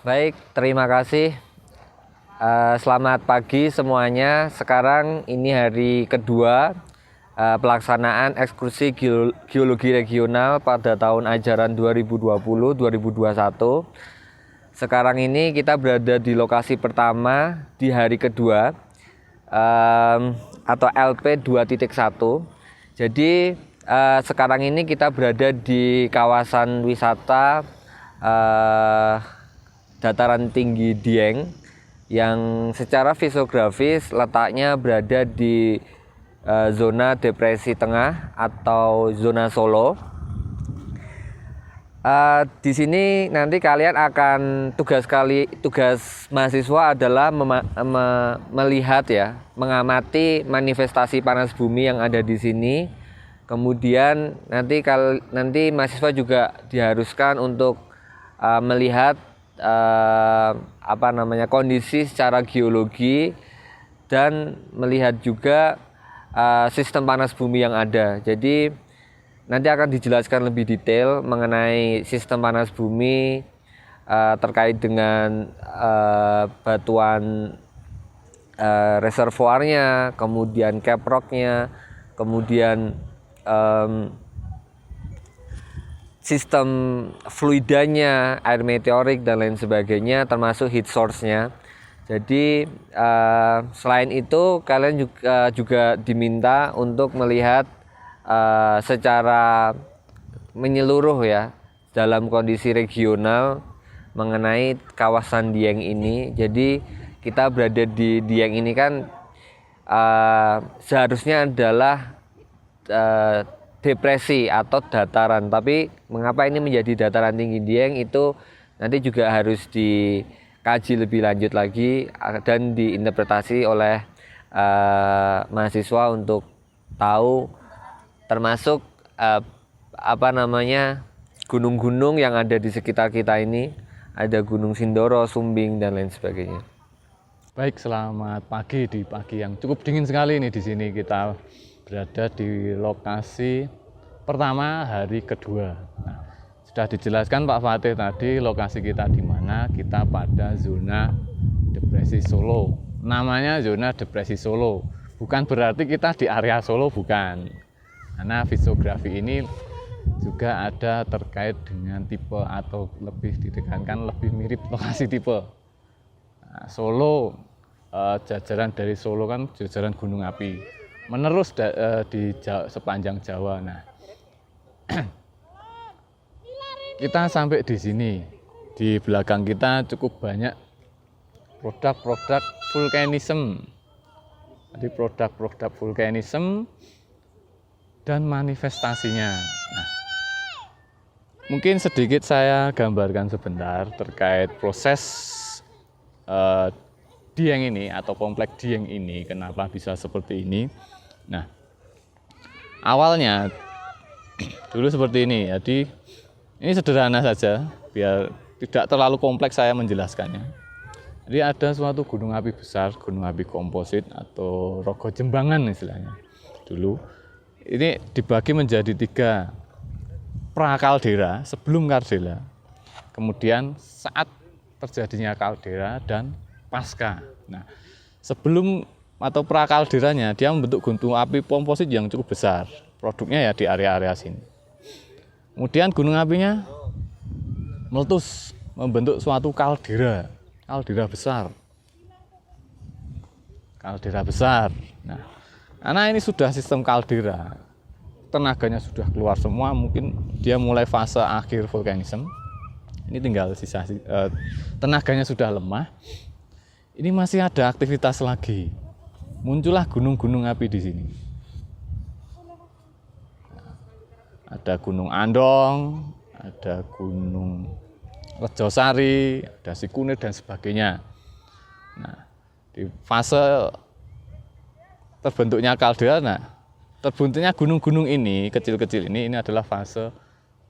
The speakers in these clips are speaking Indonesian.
Baik, terima kasih. Selamat pagi semuanya. Sekarang ini hari kedua pelaksanaan ekskursi geologi regional pada tahun ajaran 2020-2021. Sekarang ini kita berada di lokasi pertama di hari kedua atau LP 2.1. Jadi sekarang ini kita berada di kawasan wisata dataran tinggi Dieng yang secara fisiografis letaknya berada di zona depresi tengah atau zona Solo. Di sini nanti kalian akan tugas mahasiswa adalah melihat ya, mengamati manifestasi panas bumi yang ada di sini. Kemudian nanti mahasiswa juga diharuskan untuk melihat kondisi secara geologi dan melihat juga sistem panas bumi yang ada. Jadi nanti akan dijelaskan lebih detail mengenai sistem panas bumi terkait dengan batuan reservoirnya, kemudian caprocknya, kemudian sistem fluidanya, air meteorik dan lain sebagainya, termasuk heat source-nya. Jadi selain itu kalian juga diminta untuk melihat secara menyeluruh ya dalam kondisi regional mengenai kawasan Dieng ini. Jadi kita berada di Dieng ini kan seharusnya adalah depresi atau dataran, tapi mengapa ini menjadi dataran tinggi Dieng itu nanti juga harus dikaji lebih lanjut lagi dan diinterpretasi oleh mahasiswa untuk tahu, termasuk gunung-gunung yang ada di sekitar kita ini. Ada Gunung Sindoro, Sumbing dan lain sebagainya. Baik, selamat pagi di pagi yang cukup dingin sekali nih. Di sini kita berada di lokasi pertama hari kedua. Nah, sudah dijelaskan Pak Fatih tadi lokasi kita di mana. Kita pada zona depresi Solo. Namanya zona depresi Solo. Bukan berarti kita di area Solo, bukan. Karena fisiografi ini juga ada terkait dengan tipe atau lebih ditekankan lebih mirip lokasi tipe. Nah, Solo, jajaran dari Solo kan jajaran gunung api. Menerus di sepanjang Jawa. Nah, kita sampai di sini. Di belakang kita cukup banyak produk-produk vulkanisme. Jadi produk-produk vulkanisme dan manifestasinya. Nah, mungkin sedikit saya gambarkan sebentar terkait proses Dieng ini atau kompleks Dieng ini, kenapa bisa seperti ini. Nah, awalnya dulu seperti ini. Jadi ini sederhana saja biar tidak terlalu kompleks saya menjelaskannya. Jadi ada suatu gunung api besar, gunung api komposit atau Rogo Jembangan istilahnya. Dulu ini dibagi menjadi 3 prakaldera sebelum kaldera. Kemudian saat terjadinya kaldera dan pasca. Nah, sebelum atau prakalderanya dia membentuk gunung api komposit yang cukup besar. Produknya ya di area-area sini. Kemudian gunung apinya meletus membentuk suatu kaldera besar. Kaldera besar. Nah, karena ini sudah sistem kaldera, tenaganya sudah keluar semua, mungkin dia mulai fase akhir vulkanisme. Ini tinggal sisa tenaganya sudah lemah. Ini masih ada aktivitas lagi. Muncullah gunung-gunung api di sini. Ada Gunung Andong, ada Gunung Rejosari, ada Sikunir dan sebagainya. Nah, di fase terbentuknya kaldera, terbentuknya gunung-gunung ini, kecil-kecil ini adalah fase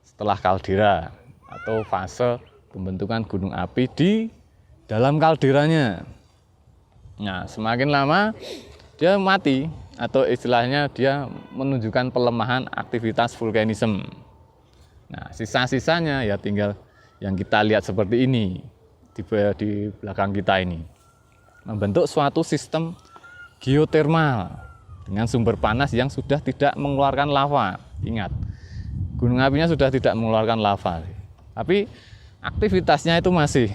setelah kaldera atau fase pembentukan gunung api di dalam kalderanya. Nah, semakin lama dia mati atau istilahnya dia menunjukkan pelemahan aktivitas vulkanisme. Nah, sisa-sisanya ya tinggal yang kita lihat seperti ini. di belakang kita ini. Membentuk suatu sistem geotermal dengan sumber panas yang sudah tidak mengeluarkan lava. Ingat, gunung apinya sudah tidak mengeluarkan lava, tapi aktivitasnya itu masih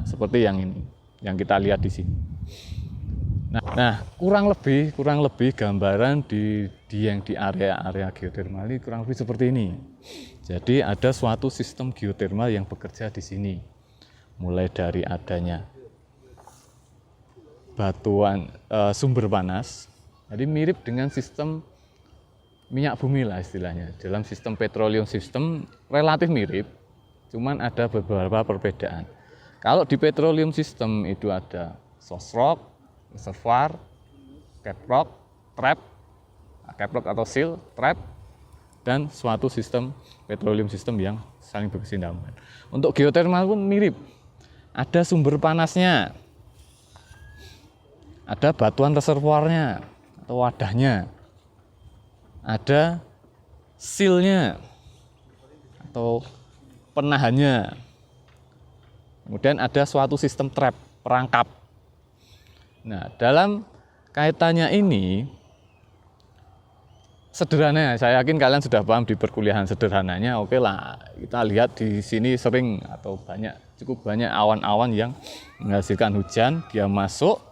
seperti yang ini, yang kita lihat di sini. Nah, kurang lebih gambaran yang di area geotermal ini kurang lebih seperti ini. Jadi ada suatu sistem geotermal yang bekerja di sini, mulai dari adanya batuan sumber panas, jadi mirip dengan sistem minyak bumi lah istilahnya. Dalam sistem petroleum system relatif mirip, cuman ada beberapa perbedaan. Kalau di petroleum system itu ada source rock, reservoir, caprock, trap, caprock atau seal, trap, dan suatu sistem petroleum system yang saling berkesinambungan. Untuk geotermal pun mirip, ada sumber panasnya, ada batuan reservoirnya atau wadahnya, ada sealnya atau penahannya, kemudian ada suatu sistem trap, perangkap. Nah, dalam kaitannya ini sederhananya, saya yakin kalian sudah paham di perkuliahan sederhananya. Oke lah, kita lihat di sini sering atau cukup banyak awan-awan yang menghasilkan hujan. Dia masuk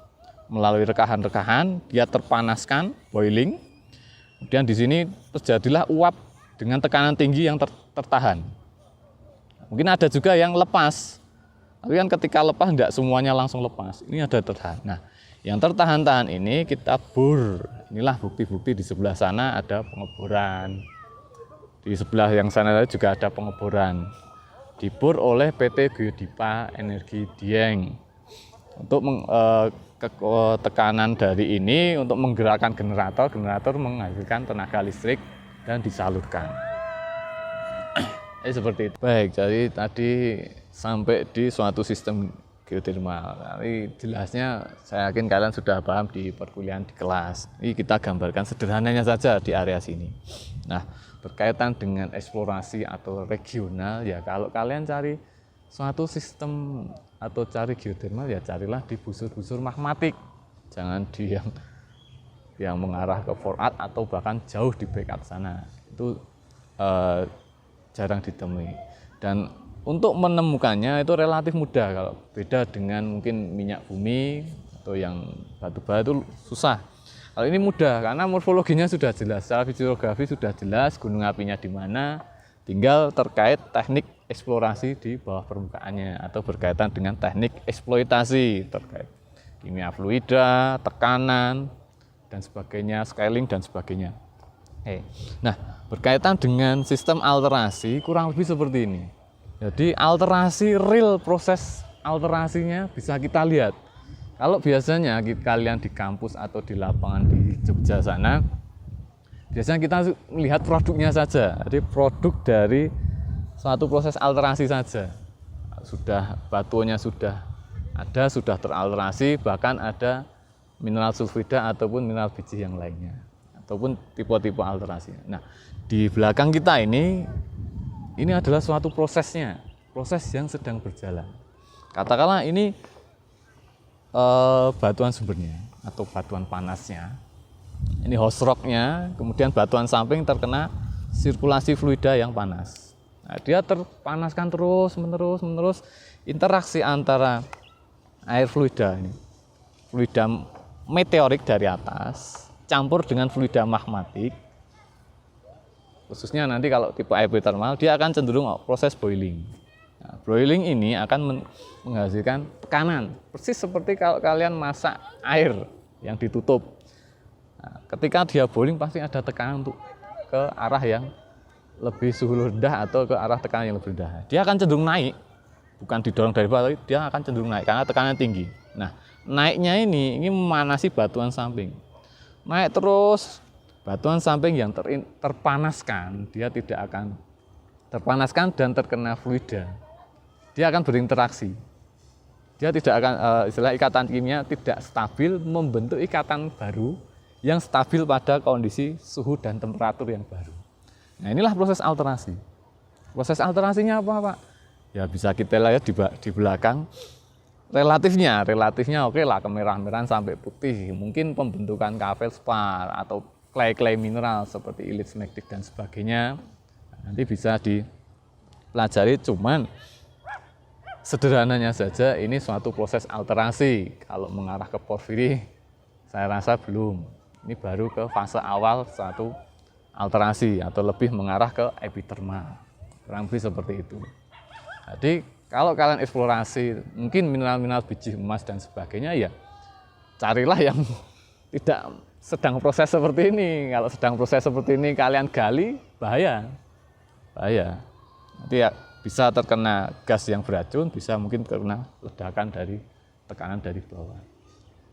melalui rekahan-rekahan, dia terpanaskan, boiling. Kemudian di sini terjadilah uap dengan tekanan tinggi yang tertahan. Mungkin ada juga yang lepas, tapi kan ketika lepas tidak semuanya langsung lepas. Ini ada tertahan. Nah, yang tertahan-tahan ini kita bor. Inilah bukti-bukti di sebelah sana ada pengeboran. Di sebelah yang sana juga ada pengeboran. Dibor oleh PT Geodipa Energi Dieng. Untuk tekanan dari ini untuk menggerakkan generator menghasilkan tenaga listrik dan disalurkan. Seperti itu. Baik, jadi tadi sampai di suatu sistem geotermal. Tapi jelasnya saya yakin kalian sudah paham di perkuliahan di kelas. Ini kita gambarkan sederhananya saja di area sini. Nah, berkaitan dengan eksplorasi atau regional, ya kalau kalian cari suatu sistem atau cari geotermal, ya carilah di busur-busur magmatik. Jangan di yang mengarah ke forward atau bahkan jauh di backup sana. Itu jarang ditemui. Dan untuk menemukannya itu relatif mudah, kalau beda dengan mungkin minyak bumi atau yang batu bara itu susah. Kalau ini mudah karena morfologinya sudah jelas, secara fisiografi sudah jelas gunung apinya di mana, tinggal terkait teknik eksplorasi di bawah permukaannya atau berkaitan dengan teknik eksploitasi terkait kimia fluida, tekanan dan sebagainya, scaling dan sebagainya. Nah, berkaitan dengan sistem alterasi kurang lebih seperti ini. Jadi alterasi real, proses alterasinya bisa kita lihat. Kalau biasanya kalian di kampus atau di lapangan di Jogja sana, biasanya kita melihat produknya saja. Jadi produk dari suatu proses alterasi saja. Sudah batuannya sudah ada, sudah teralterasi, bahkan ada mineral sulfida ataupun mineral biji yang lainnya, ataupun tipe-tipe alterasi. Nah, di belakang kita ini adalah suatu prosesnya, proses yang sedang berjalan. Katakanlah ini batuan sumbernya atau batuan panasnya, ini host rocknya, kemudian batuan samping terkena sirkulasi fluida yang panas. Nah, dia terpanaskan terus menerus, interaksi antara air fluida ini, fluida meteorik dari atas, campur dengan fluida magmatik. Khususnya nanti kalau tipe air geotermal, dia akan cenderung proses boiling. Nah, boiling ini akan menghasilkan tekanan, persis seperti kalau kalian masak air yang ditutup. Nah, ketika dia boiling pasti ada tekanan untuk ke arah yang lebih suhu rendah atau ke arah tekanan yang lebih rendah. Dia akan cenderung naik, bukan didorong dari bawah, tapi dia akan cenderung naik karena tekanan tinggi. Nah, naiknya ini memanasi batuan samping. Naik terus. Batuan samping yang terpanaskan, dia tidak akan terpanaskan dan terkena fluida. Dia akan berinteraksi. Dia tidak akan, istilah ikatan kimia tidak stabil, membentuk ikatan baru yang stabil pada kondisi suhu dan temperatur yang baru. Nah, inilah proses alterasi. Proses alterasinya apa, Pak? Ya bisa kita lihat di belakang relatifnya oke lah, kemerah-merahan sampai putih. Mungkin pembentukan feldspar atau clay mineral seperti ilits, magnetik dan sebagainya nanti bisa dipelajari, cuman sederhananya saja ini suatu proses alterasi. Kalau mengarah ke porfiri saya rasa belum. Ini baru ke fase awal suatu alterasi atau lebih mengarah ke epitermal. Kurang lebih seperti itu. Jadi kalau kalian eksplorasi mungkin mineral-mineral biji emas dan sebagainya, ya carilah yang tidak sedang proses seperti ini. Kalau sedang proses seperti ini kalian gali, bahaya. Nanti ya bisa terkena gas yang beracun, bisa mungkin terkena ledakan dari tekanan dari bawah.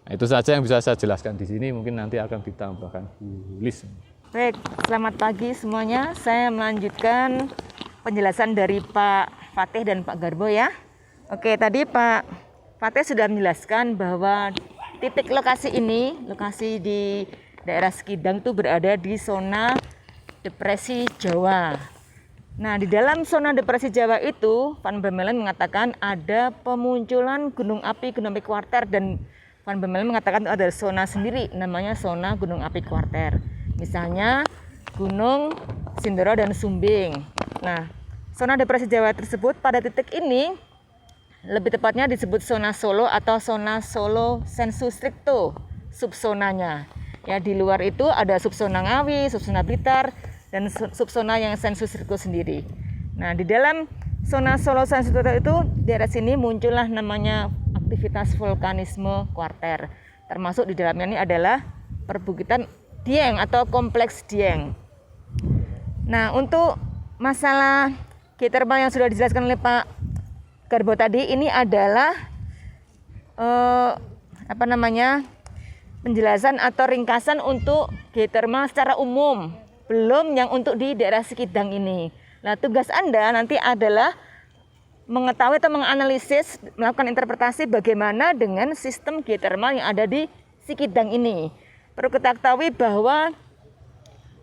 Nah, itu saja yang bisa saya jelaskan di sini. Mungkin nanti akan ditambahkan Bu Lis. Baik, selamat pagi semuanya. Saya melanjutkan penjelasan dari Pak Fatih dan Pak Garbo ya. Oke, tadi Pak Fatih sudah menjelaskan bahwa titik lokasi ini, lokasi di daerah Sekidang itu berada di zona depresi Jawa. Nah, di dalam zona depresi Jawa itu, Van Bemmelen mengatakan ada pemunculan gunung api kuarter, dan Van Bemmelen mengatakan ada zona sendiri, namanya zona gunung api kuarter. Misalnya Gunung Sindoro dan Sumbing. Nah, zona depresi Jawa tersebut pada titik ini lebih tepatnya disebut zona Solo atau zona Solo sensu stricto subzonanya. Ya, di luar itu ada subzona Ngawi, subzona Blitar, dan subzona yang sensu stricto sendiri. Nah, di dalam zona Solo sensu stricto itu daerah sini muncullah namanya aktivitas vulkanisme kuarter. Termasuk di dalamnya ini adalah perbukitan Dieng atau kompleks Dieng. Nah, untuk masalah geothermal yang sudah dijelaskan oleh Pak Garbo tadi, ini adalah penjelasan atau ringkasan untuk geothermal secara umum, belum yang untuk di daerah Sekidang ini. Nah, tugas Anda nanti adalah mengetahui atau menganalisis, melakukan interpretasi bagaimana dengan sistem geothermal yang ada di Sekidang ini. Perlu kita ketahui bahwa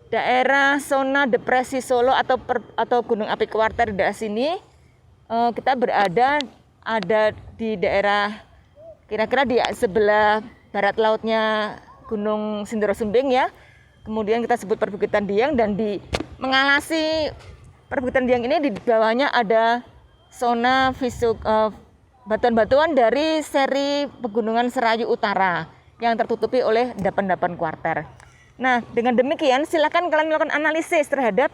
daerah zona depresi Solo atau gunung api kuarter di daerah sini, kita ada di daerah kira-kira di sebelah barat lautnya Gunung Sindoro Sumbing ya. Kemudian kita sebut perbukitan Dieng, dan di mengalasi perbukitan Dieng ini di bawahnya ada zona batuan-batuan dari seri pegunungan Serayu Utara yang tertutupi oleh endapan-endapan kuarter. Nah, dengan demikian silakan kalian melakukan analisis terhadap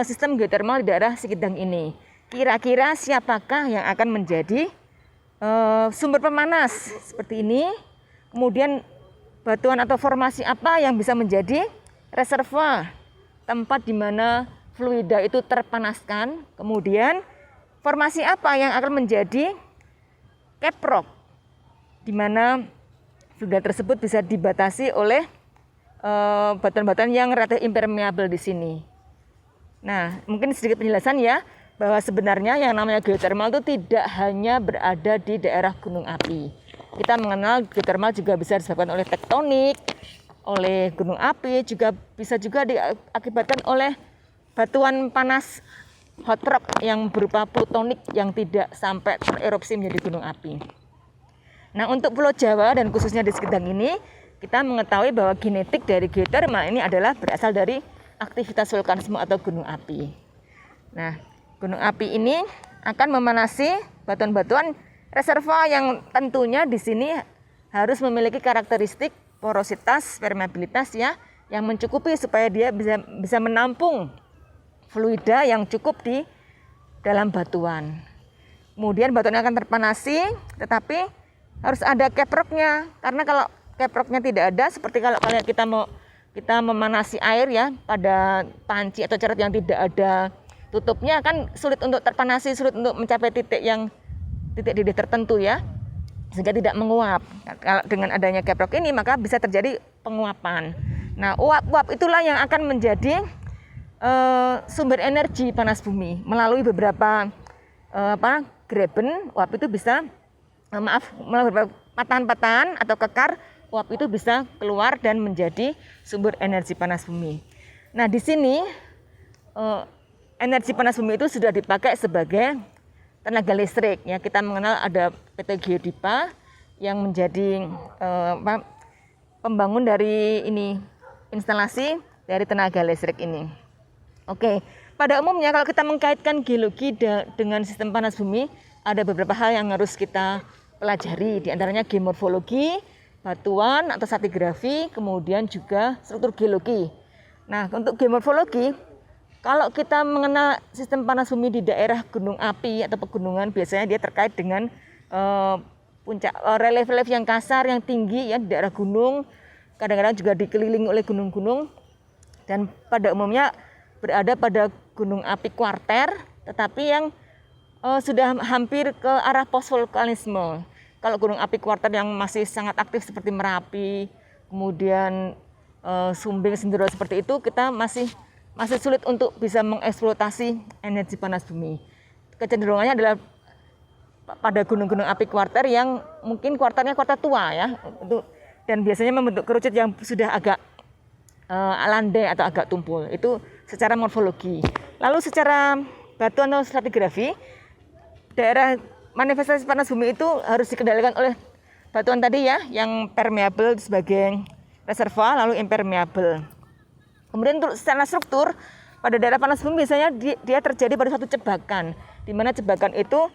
sistem geothermal di daerah Sekidang ini. Kira-kira siapakah yang akan menjadi sumber pemanas seperti ini? Kemudian batuan atau formasi apa yang bisa menjadi reservoir, tempat di mana fluida itu terpanaskan? Kemudian formasi apa yang akan menjadi caprock, di mana fluida tersebut bisa dibatasi oleh batuan-batuan yang relatif impermeable di sini. Nah, mungkin sedikit penjelasan ya, bahwa sebenarnya yang namanya geothermal itu tidak hanya berada di daerah gunung api. Kita mengenal geothermal juga bisa disebabkan oleh tektonik, oleh gunung api, bisa juga diakibatkan oleh batuan panas hot rock yang berupa plutonik yang tidak sampai tererupsi menjadi gunung api. Nah, untuk Pulau Jawa dan khususnya di Sekidang ini, kita mengetahui bahwa genetik dari geothermal ini adalah berasal dari aktivitas vulkanisme atau gunung api. Nah, gunung api ini akan memanasi batuan-batuan reservoir yang tentunya di sini harus memiliki karakteristik porositas, permeabilitas ya, yang mencukupi supaya dia bisa menampung fluida yang cukup di dalam batuan. Kemudian batuan akan terpanasi, tetapi harus ada caprocknya, karena kalau caprocknya tidak ada, seperti kalau kita memanasi air ya pada panci atau ceret yang tidak ada tutupnya, kan sulit untuk terpanasi, sulit untuk mencapai titik didih tertentu ya, sehingga tidak menguap. Kalau dengan adanya caprock ini maka bisa terjadi penguapan. Nah, uap itulah yang akan menjadi sumber energi panas bumi melalui beberapa graben. Uap itu bisa melalui beberapa patahan-patahan atau kekar, uap itu bisa keluar dan menjadi sumber energi panas bumi. Nah, di sini energi panas bumi itu sudah dipakai sebagai tenaga listrik. Ya, kita mengenal ada PT Geodipa yang menjadi pembangun dari ini instalasi dari tenaga listrik ini. Oke, pada umumnya kalau kita mengkaitkan geologi dengan sistem panas bumi, ada beberapa hal yang harus kita pelajari, di antaranya geomorfologi, batuan atau stratigrafi, kemudian juga struktur geologi. Nah, untuk geomorfologi, kalau kita mengenal sistem panas bumi di daerah gunung api atau pegunungan, biasanya dia terkait dengan puncak relief-relief yang kasar, yang tinggi ya di daerah gunung, kadang-kadang juga dikelilingi oleh gunung-gunung, dan pada umumnya berada pada gunung api kuarter, tetapi yang sudah hampir ke arah postvulkanisme. Kalau gunung api kuarter yang masih sangat aktif seperti Merapi, kemudian Sumbing, Sindoro seperti itu, kita masih sulit untuk bisa mengeksploitasi energi panas bumi. Kecenderungannya adalah pada gunung-gunung api kuarter yang mungkin kuarternya kuarter tua ya, dan biasanya membentuk kerucut yang sudah agak landai atau agak tumpul. Itu secara morfologi. Lalu secara batuan atau stratigrafi, daerah manifestasi panas bumi itu harus dikendalikan oleh batuan tadi ya, yang permeable sebagai reservoir, lalu impermeable. Kemudian untuk secara struktur, pada daerah panas bumi biasanya dia terjadi pada suatu cebakan, di mana cebakan itu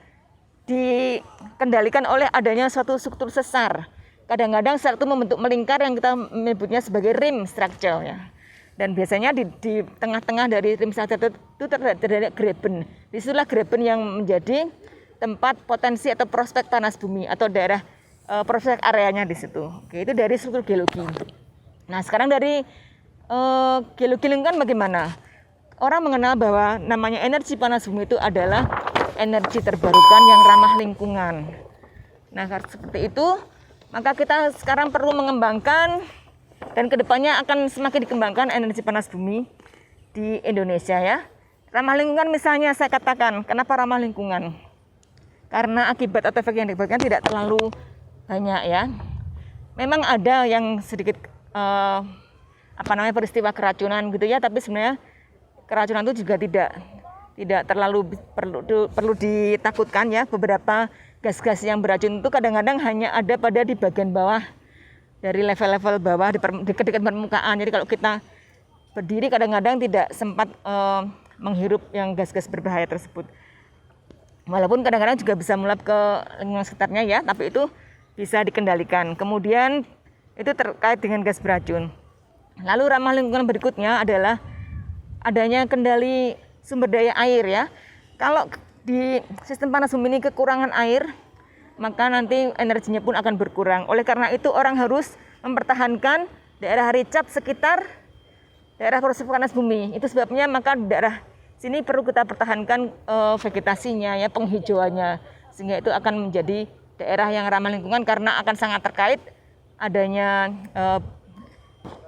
dikendalikan oleh adanya suatu struktur sesar. Kadang-kadang sesar itu membentuk melingkar yang kita menyebutnya sebagai rim structure ya. Dan biasanya di tengah-tengah dari rim structure itu terdapat graben. Disitulah graben yang menjadi tempat potensi atau prospek panas bumi atau daerah prospek areanya di situ. Oke, itu dari struktur geologi. Nah, sekarang dari geologi lingkungan bagaimana? Orang mengenal bahwa namanya energi panas bumi itu adalah energi terbarukan yang ramah lingkungan. Nah, seperti itu, maka kita sekarang perlu mengembangkan dan kedepannya akan semakin dikembangkan energi panas bumi di Indonesia ya. Ramah lingkungan misalnya saya katakan, kenapa ramah lingkungan? Karena akibat atau efek yang diberikan tidak terlalu banyak ya. Memang ada yang sedikit peristiwa keracunan gitu ya, tapi sebenarnya keracunan itu juga tidak terlalu perlu ditakutkan ya. Beberapa gas-gas yang beracun itu kadang-kadang hanya ada di bagian bawah, dari level-level bawah di dekat permukaan. Jadi kalau kita berdiri kadang-kadang tidak sempat menghirup yang gas-gas berbahaya tersebut. Walaupun kadang-kadang juga bisa meluap ke lingkungan sekitarnya ya, tapi itu bisa dikendalikan. Kemudian itu terkait dengan gas beracun. Lalu ramah lingkungan berikutnya adalah adanya kendali sumber daya air ya. Kalau di sistem panas bumi ini kekurangan air, maka nanti energinya pun akan berkurang. Oleh karena itu orang harus mempertahankan daerah recap sekitar daerah proses panas bumi. Itu sebabnya maka daerah sini perlu kita pertahankan vegetasinya ya, penghijauannya, sehingga itu akan menjadi daerah yang ramah lingkungan karena akan sangat terkait adanya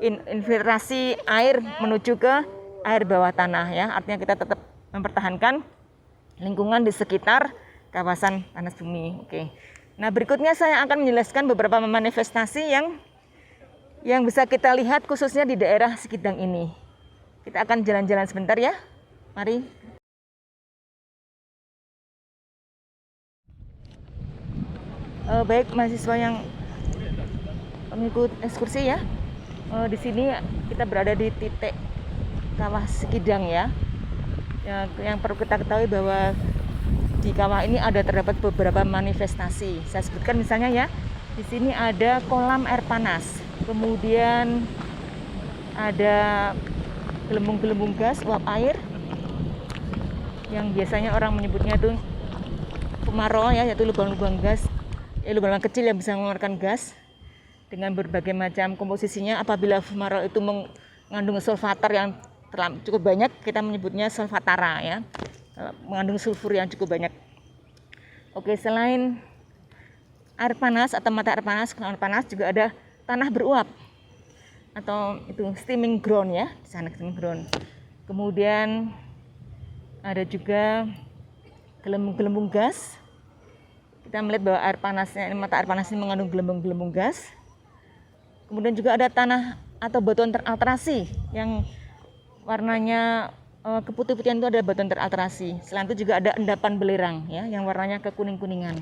infiltrasi air menuju ke air bawah tanah ya. Artinya kita tetap mempertahankan lingkungan di sekitar kawasan panas bumi. Oke. Nah, berikutnya saya akan menjelaskan beberapa manifestasi yang bisa kita lihat khususnya di daerah Sekidang ini. Kita akan jalan-jalan sebentar ya. Mari. Baik mahasiswa yang mengikut ekskursi ya. Di sini kita berada di titik kawah Sekidang ya. Yang perlu kita ketahui bahwa di kawah ini terdapat beberapa manifestasi. Saya sebutkan misalnya ya, di sini ada kolam air panas, kemudian ada gelembung-gelembung gas uap air, yang biasanya orang menyebutnya itu fumarole ya, yaitu lubang-lubang gas, lubang kecil yang bisa mengeluarkan gas dengan berbagai macam komposisinya. Apabila fumarole itu mengandung sulfatar yang cukup banyak, kita menyebutnya sulfatara ya, mengandung sulfur yang cukup banyak. Oke, selain air panas atau mata air panas juga ada tanah beruap atau itu steaming ground ya, di sana steaming ground. Kemudian ada juga gelembung-gelembung gas. Kita melihat bahwa mata air panas ini mengandung gelembung-gelembung gas. Kemudian juga ada tanah atau batuan teralterasi yang warnanya keputih-putihan itu ada batuan teralterasi. Selain itu juga ada endapan belerang ya yang warnanya kekuning-kuningan.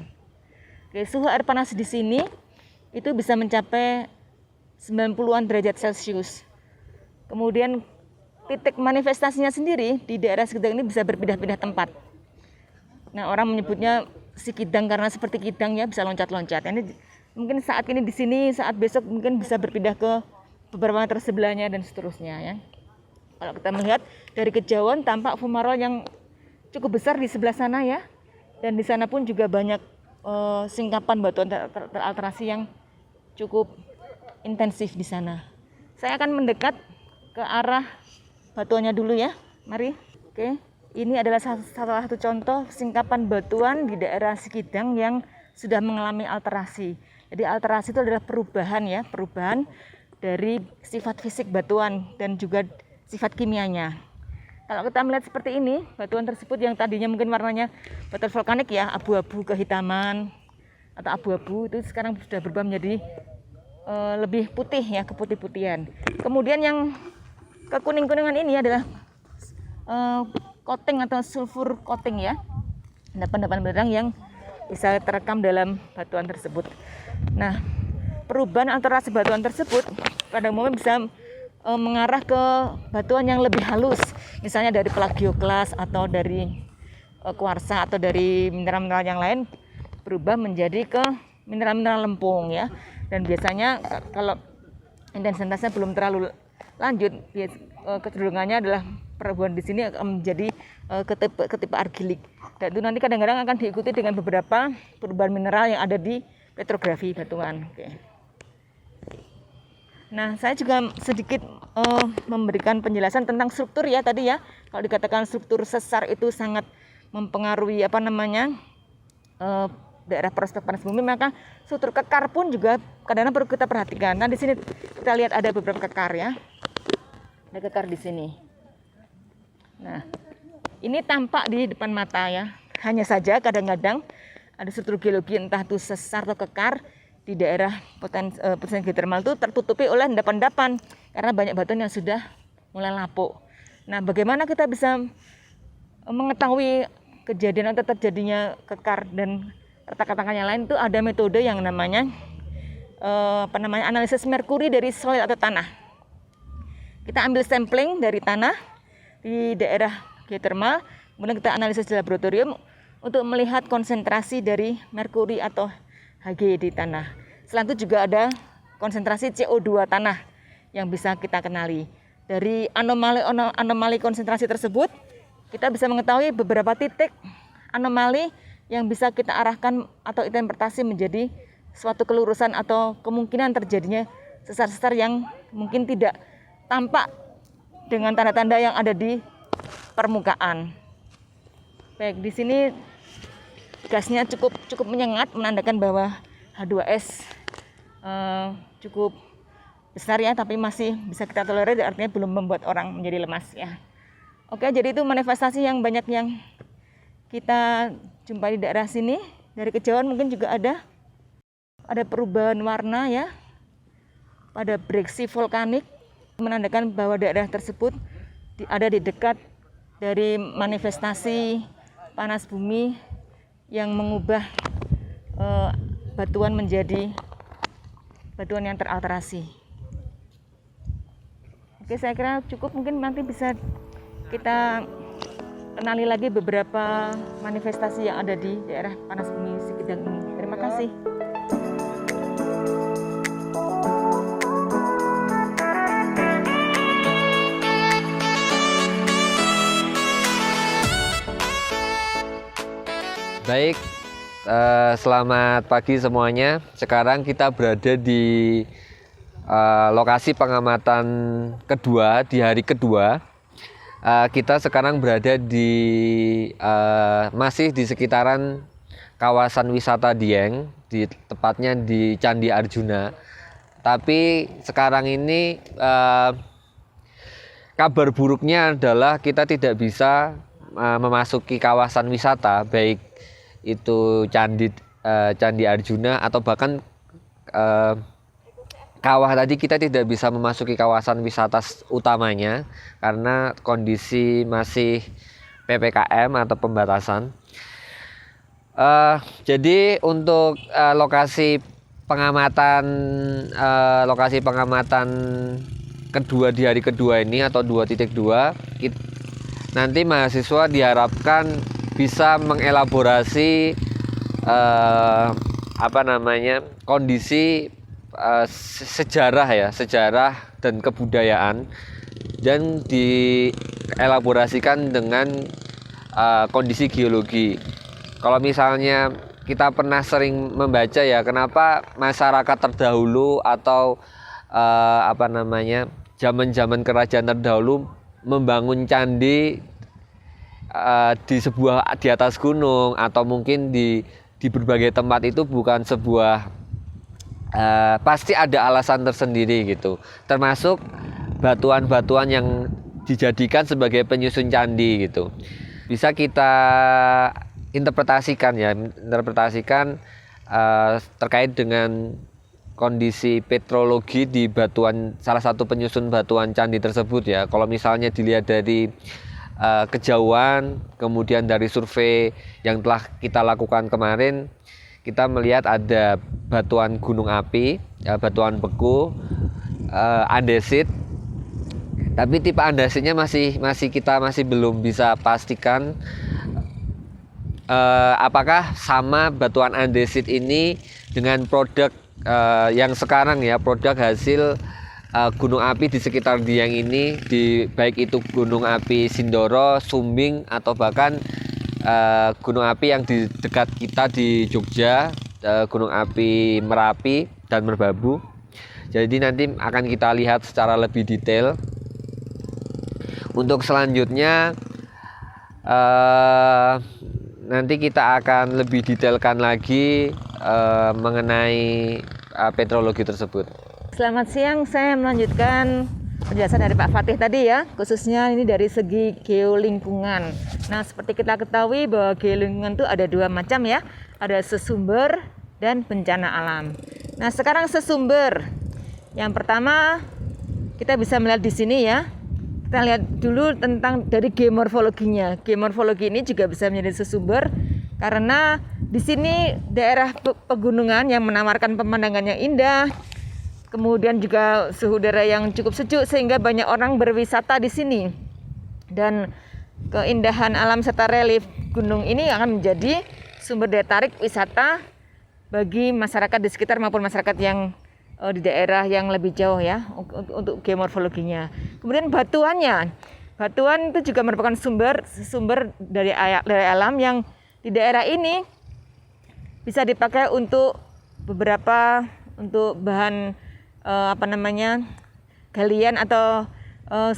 Oke, suhu air panas di sini itu bisa mencapai 90-an derajat Celcius. Kemudian titik manifestasinya sendiri di daerah Sikidang ini bisa berpindah-pindah tempat. Nah, orang menyebutnya Sikidang karena seperti kidang ya, bisa loncat-loncat. Ini mungkin saat ini di sini, saat besok mungkin bisa berpindah ke beberapa meter sebelahnya dan seterusnya ya. Kalau kita melihat dari kejauhan tampak fumarole yang cukup besar di sebelah sana ya. Dan di sana pun juga banyak singkapan batuan teralterasi yang cukup intensif di sana. Saya akan mendekat ke arah batuannya dulu ya. Mari. Oke. Ini adalah salah satu contoh singkapan batuan di daerah Sikidang yang sudah mengalami alterasi. Jadi alterasi itu adalah perubahan ya, perubahan dari sifat fisik batuan dan juga sifat kimianya. Kalau kita melihat seperti ini, batuan tersebut yang tadinya mungkin warnanya batuan vulkanik ya, abu-abu kehitaman atau abu-abu, itu sekarang sudah berubah menjadi lebih putih ya, keputih-putihan. Kemudian yang kekuning-kuningan ini adalah coating atau sulfur coating ya, endapan-endapan belerang yang bisa terekam dalam batuan tersebut. Nah, perubahan alterasi batuan tersebut pada umumnya bisa mengarah ke batuan yang lebih halus, misalnya dari plagioklas atau dari kuarsa atau dari mineral-mineral yang lain berubah menjadi ke mineral-mineral lempung ya. Dan biasanya kalau intensitasnya belum terlalu lanjut, kecenderungannya adalah perubahan di sini akan menjadi ketipe argilik. Dan itu nanti kadang-kadang akan diikuti dengan beberapa perubahan mineral yang ada di petrografi batuan. Oke. Nah, saya juga sedikit memberikan penjelasan tentang struktur ya tadi ya. Kalau dikatakan struktur sesar itu sangat mempengaruhi daerah prospek panas bumi, maka struktur kekar pun juga kadang-kadang perlu kita perhatikan. Nah, di sini kita lihat ada beberapa kekar ya. Ada kekar di sini. Nah, ini tampak di depan mata ya. Hanya saja kadang-kadang ada struktur geologi entah itu sesar atau kekar di daerah potensi geotermal itu tertutupi oleh endapan-endapan karena banyak batuan yang sudah mulai lapuk. Nah, bagaimana kita bisa mengetahui kejadian atau terjadinya kekar dan retak-retakan yang lain? Itu ada metode yang namanya analisis merkuri dari soil atau tanah. Kita ambil sampling dari tanah di daerah geotermal, kemudian kita analisis di laboratorium untuk melihat konsentrasi dari merkuri atau Hg di tanah. Selain itu juga ada konsentrasi CO2 tanah yang bisa kita kenali. Dari anomali konsentrasi tersebut, kita bisa mengetahui beberapa titik anomali yang bisa kita arahkan atau interpretasi menjadi suatu kelurusan atau kemungkinan terjadinya sesar-sesar yang mungkin tidak tampak dengan tanda-tanda yang ada di permukaan. Baik, di sini gasnya cukup menyengat, menandakan bahwa H2S cukup besar ya, tapi masih bisa kita tolerir, artinya belum membuat orang menjadi lemas ya. Oke, jadi itu manifestasi yang banyak yang kita jumpai di daerah sini. Dari kejauhan mungkin juga ada perubahan warna ya pada breksi vulkanik, menandakan bahwa daerah tersebut ada di dekat dari manifestasi panas bumi yang mengubah batuan menjadi batuan yang teralterasi. Oke, saya kira cukup, mungkin nanti bisa kita kenali lagi beberapa manifestasi yang ada di daerah panas bumi Sikidang ini. Terima kasih. Baik, selamat pagi semuanya. Sekarang kita berada di lokasi pengamatan kedua, di hari kedua. Kita sekarang berada masih di sekitaran kawasan wisata Dieng, tepatnya di Candi Arjuna. Tapi sekarang ini kabar buruknya adalah kita tidak bisa memasuki kawasan wisata, baik itu Candi Arjuna atau bahkan kawah tadi kita tidak bisa memasuki kawasan wisata utamanya karena kondisi masih PPKM atau pembatasan. Jadi untuk lokasi pengamatan kedua di hari kedua ini atau 2.2, nanti mahasiswa diharapkan bisa mengelaborasi kondisi sejarah dan kebudayaan, dan dielaborasikan dengan kondisi geologi. Kalau misalnya kita pernah sering membaca ya, kenapa masyarakat terdahulu atau zaman-zaman kerajaan terdahulu membangun candi di atas gunung atau mungkin di berbagai tempat, itu bukan sebuah pasti ada alasan tersendiri gitu. Termasuk batuan-batuan yang dijadikan sebagai penyusun candi gitu. Bisa kita interpretasikan terkait dengan kondisi petrologi di batuan, salah satu penyusun batuan candi tersebut ya. Kalau misalnya dilihat dari kejauhan, kemudian dari survei yang telah kita lakukan kemarin, kita melihat ada batuan gunung api, batuan beku, andesit. Tapi tipe andesitnya kita masih belum bisa pastikan apakah sama batuan andesit ini dengan produk yang sekarang ya, produk hasil gunung api di sekitar Dieng ini, baik itu gunung api Sindoro, Sumbing, atau bahkan gunung api yang di dekat kita di Jogja, gunung api Merapi dan Merbabu. Jadi nanti akan kita lihat secara lebih detail. Untuk selanjutnya nanti kita akan lebih detailkan lagi mengenai petrologi tersebut. Selamat siang, saya melanjutkan penjelasan dari Pak Fatih tadi ya, khususnya ini dari segi geolingkungan. Nah, seperti kita ketahui bahwa geolingkungan itu ada dua macam ya, ada sesumber dan bencana alam. Nah, sekarang sesumber. Yang pertama kita bisa melihat di sini ya. Kita lihat dulu tentang dari geomorfologinya. Geomorfologi ini juga bisa menjadi sesumber karena di sini daerah pegunungan yang menawarkan pemandangan yang indah, kemudian juga suhu udara yang cukup sejuk sehingga banyak orang berwisata di sini. Dan keindahan alam serta relief gunung ini akan menjadi sumber daya tarik wisata bagi masyarakat di sekitar maupun masyarakat yang di daerah yang lebih jauh ya, untuk geomorfologinya. Kemudian batuannya, batuan itu juga merupakan sumber dari alam yang di daerah ini bisa dipakai untuk beberapa untuk bahan galian atau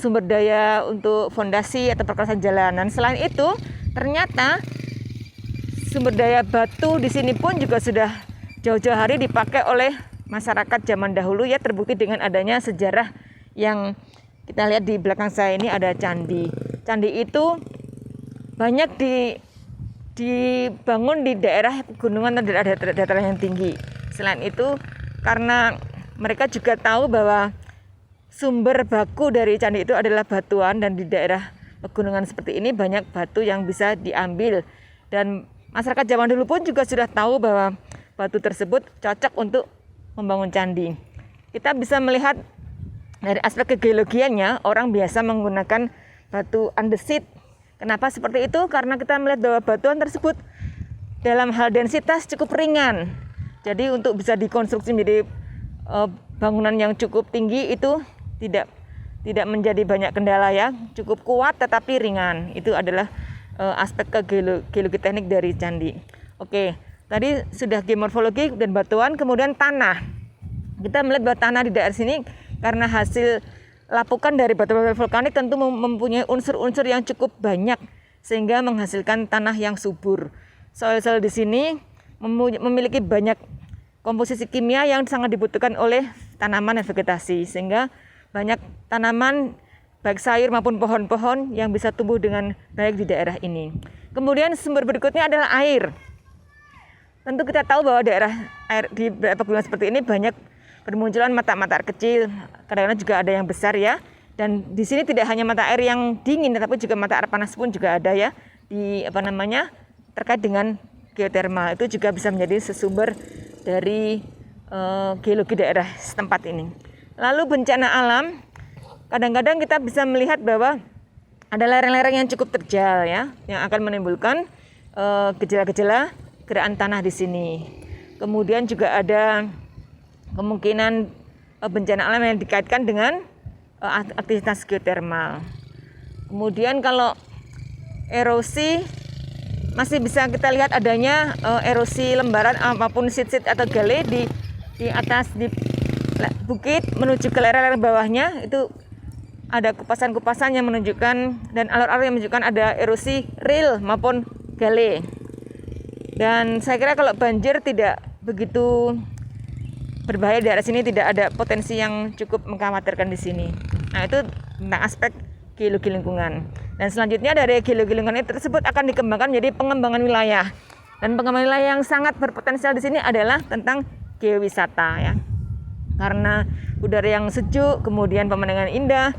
sumber daya untuk fondasi atau perkerasan jalanan. Selain itu, ternyata sumber daya batu di sini pun juga sudah jauh-jauh hari dipakai oleh masyarakat zaman dahulu ya, terbukti dengan adanya sejarah yang kita lihat di belakang saya ini ada candi. Candi itu banyak dibangun di daerah pegunungan atau daerah dataran yang tinggi. Selain itu, karena mereka juga tahu bahwa sumber baku dari candi itu adalah batuan, dan di daerah pegunungan seperti ini banyak batu yang bisa diambil, dan masyarakat zaman dulu pun juga sudah tahu bahwa batu tersebut cocok untuk membangun candi. Kita bisa melihat dari aspek kegeologiannya, orang biasa menggunakan batu andesit. Kenapa seperti itu? Karena kita melihat bahwa batuan tersebut dalam hal densitas cukup ringan. Jadi untuk bisa dikonstruksi menjadi bangunan yang cukup tinggi itu tidak menjadi banyak kendala ya, cukup kuat tetapi ringan. Itu adalah aspek geologi teknik dari candi. Oke, tadi sudah geomorfologi dan batuan, kemudian tanah. Kita melihat bahwa tanah di daerah sini karena hasil lapukan dari batu-batu vulkanik tentu mempunyai unsur-unsur yang cukup banyak sehingga menghasilkan tanah yang subur. Soil-soil di sini memiliki banyak komposisi kimia yang sangat dibutuhkan oleh tanaman dan vegetasi, sehingga banyak tanaman baik sayur maupun pohon-pohon yang bisa tumbuh dengan baik di daerah ini. Kemudian sumber berikutnya adalah air. Tentu kita tahu bahwa daerah air di pegunungan seperti ini banyak bermunculan mata-mata air kecil, kadang-kadang juga ada yang besar ya. Dan di sini tidak hanya mata air yang dingin, tetapi juga mata air panas pun juga ada ya di terkait dengan geotermal. Itu juga bisa menjadi sesumber dari geologi daerah setempat ini. Lalu bencana alam, kadang-kadang kita bisa melihat bahwa ada lereng-lereng yang cukup terjal ya, yang akan menimbulkan gejala-gejala gerakan tanah di sini. Kemudian juga ada kemungkinan bencana alam yang dikaitkan dengan aktivitas geotermal. Kemudian kalau erosi, masih bisa kita lihat adanya erosi lembaran apapun sit-sit atau gale di atas di bukit menuju ke lereng-lereng bawahnya. Itu ada kupasan-kupasan yang menunjukkan dan alur-alur yang menunjukkan ada erosi ril maupun gale. Dan saya kira kalau banjir tidak begitu berbahaya di daerah sini, tidak ada potensi yang cukup mengkhawatirkan di sini. Nah, itu tentang aspek geologi lingkungan. Dan selanjutnya dari geologi lingkungan ini tersebut akan dikembangkan menjadi pengembangan wilayah. Dan pengembangan wilayah yang sangat berpotensial di sini adalah tentang geowisata ya. Karena udara yang sejuk, kemudian pemandangan indah,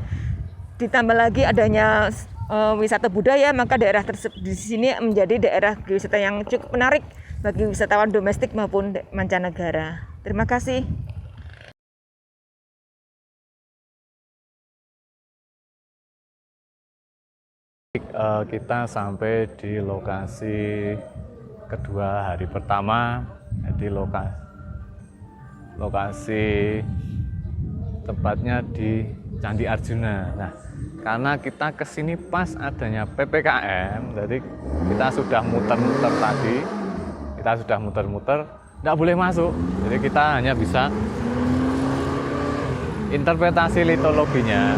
ditambah lagi adanya wisata budaya, maka daerah tersebut di sini menjadi daerah geowisata yang cukup menarik bagi wisatawan domestik maupun mancanegara. Terima kasih. Kita sampai di lokasi kedua hari pertama, jadi lokasi tepatnya di Candi Arjuna. Nah, karena kita kesini pas adanya PPKM, jadi kita sudah muter-muter tadi, nggak boleh masuk. Jadi kita hanya bisa interpretasi litologinya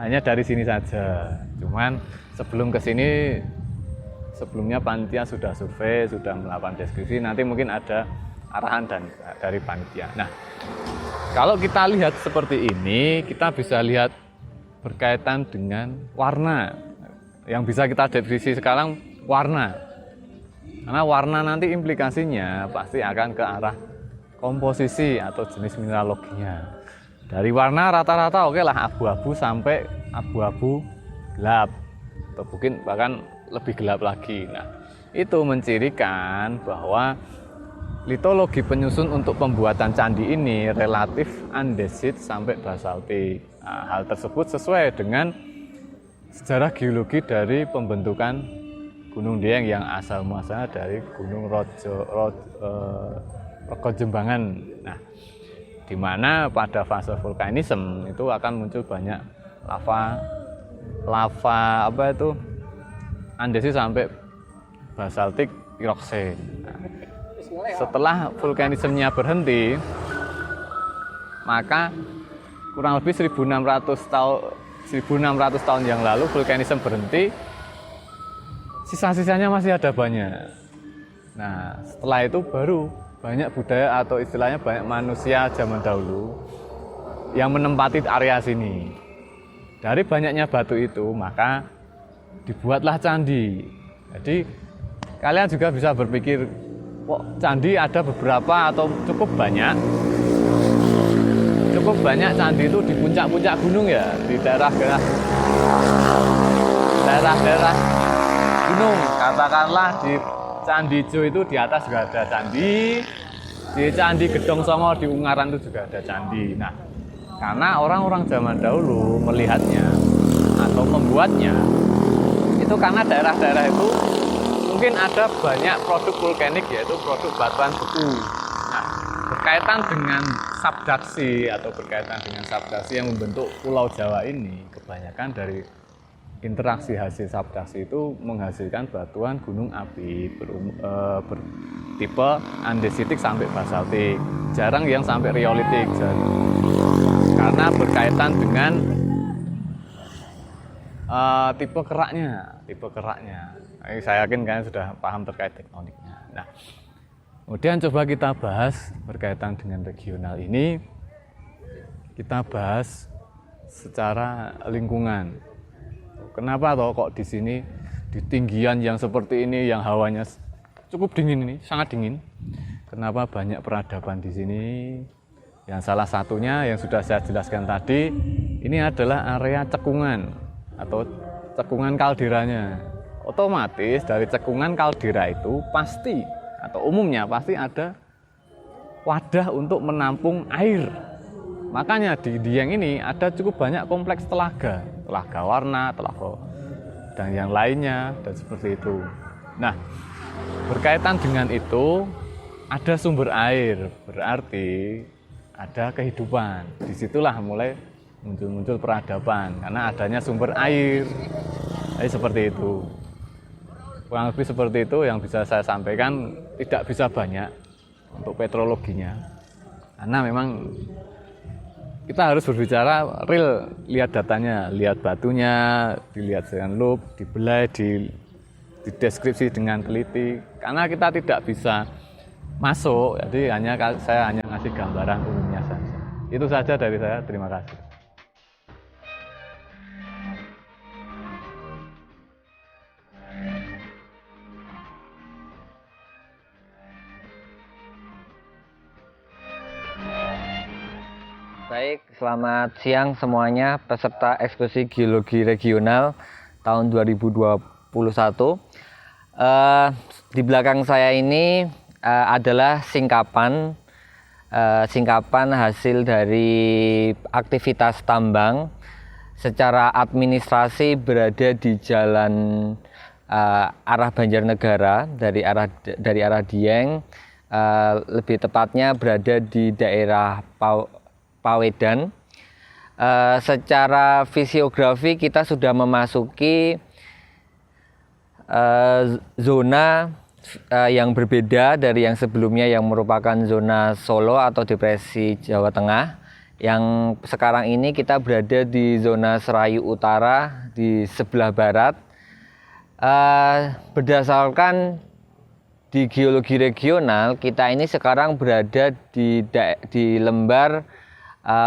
hanya dari sini saja. Cuman sebelum kesini, sebelumnya panitia sudah survei, sudah melakukan deskripsi. Nanti mungkin ada arahan dari panitia. Nah, kalau kita lihat seperti ini, kita bisa lihat berkaitan dengan warna. Yang bisa kita deskripsi sekarang warna. Karena warna nanti implikasinya pasti akan ke arah komposisi atau jenis mineraloginya. Dari warna rata-rata oke lah abu-abu sampai abu-abu gelap atau mungkin bahkan lebih gelap lagi. Nah, itu mencirikan bahwa litologi penyusun untuk pembuatan candi ini relatif andesit sampai basaltik. Nah, hal tersebut sesuai dengan sejarah geologi dari pembentukan Gunung Dieng yang asal muasalnya dari Gunung Rokojembangan. Nah, di mana pada fase vulkanisme itu akan muncul banyak lava andesit sampai basaltik piroksen. Nah, setelah vulkanismenya berhenti, maka kurang lebih 1600 tahun yang lalu vulkanisme berhenti, sisa-sisanya masih ada banyak. Nah, setelah itu baru banyak budaya atau istilahnya banyak manusia zaman dahulu yang menempati area sini. Dari banyaknya batu itu, maka dibuatlah candi. Jadi kalian juga bisa berpikir, kok candi ada beberapa atau cukup banyak candi itu di puncak-puncak gunung ya, di daerah-daerah gunung. Katakanlah di Candi Ijo itu di atas juga ada candi, di Candi Gedong Songo di Ungaran itu juga ada candi. Nah, karena orang-orang zaman dahulu melihatnya atau membuatnya itu karena daerah-daerah itu mungkin ada banyak produk vulkanik, yaitu produk batuan beku. Nah, berkaitan dengan subduksi yang membentuk Pulau Jawa ini, kebanyakan dari interaksi hasil subduksi itu menghasilkan batuan gunung api bertipe andesitik sampai basaltik, jarang yang sampai riolitik, karena berkaitan dengan tipe keraknya. Saya yakin kalian sudah paham terkait tektoniknya. Nah, kemudian coba kita bahas berkaitan dengan regional ini, kita bahas secara lingkungan. Kenapa toh kok di sini di tinggian yang seperti ini yang hawanya cukup dingin ini, sangat dingin? kenapa banyak peradaban di sini. Yang salah satunya yang sudah saya jelaskan tadi, ini adalah area cekungan atau cekungan kalderanya. Otomatis dari cekungan kaldera itu pasti atau umumnya pasti ada wadah untuk menampung air. Makanya di Dieng ini ada cukup banyak kompleks telaga warna, telaga dan yang lainnya dan seperti itu. Nah, berkaitan dengan itu ada sumber air, berarti ada kehidupan. Disitulah mulai muncul peradaban karena adanya sumber air. Jadi seperti itu. Kurang lebih seperti itu yang bisa saya sampaikan, tidak bisa banyak untuk petrologinya. Karena memang kita harus berbicara real, lihat datanya, lihat batunya, dilihat dengan loop, dibelai, dideskripsi dengan teliti. Karena kita tidak bisa masuk, jadi saya hanya ngasih gambaran umumnya saja. Itu saja dari saya, terima kasih. Baik, selamat siang semuanya peserta ekskursi geologi regional tahun 2021. Di belakang saya ini adalah singkapan hasil dari aktivitas tambang. Secara administrasi berada di jalan arah Banjarnegara dari arah Dieng, lebih tepatnya berada di daerah Pawedan. Secara fisiografi kita sudah memasuki zona yang berbeda dari yang sebelumnya yang merupakan zona Solo atau depresi Jawa Tengah. Yang sekarang ini kita berada di zona Serayu Utara di sebelah barat. Berdasarkan di geologi regional, kita ini sekarang berada di lembar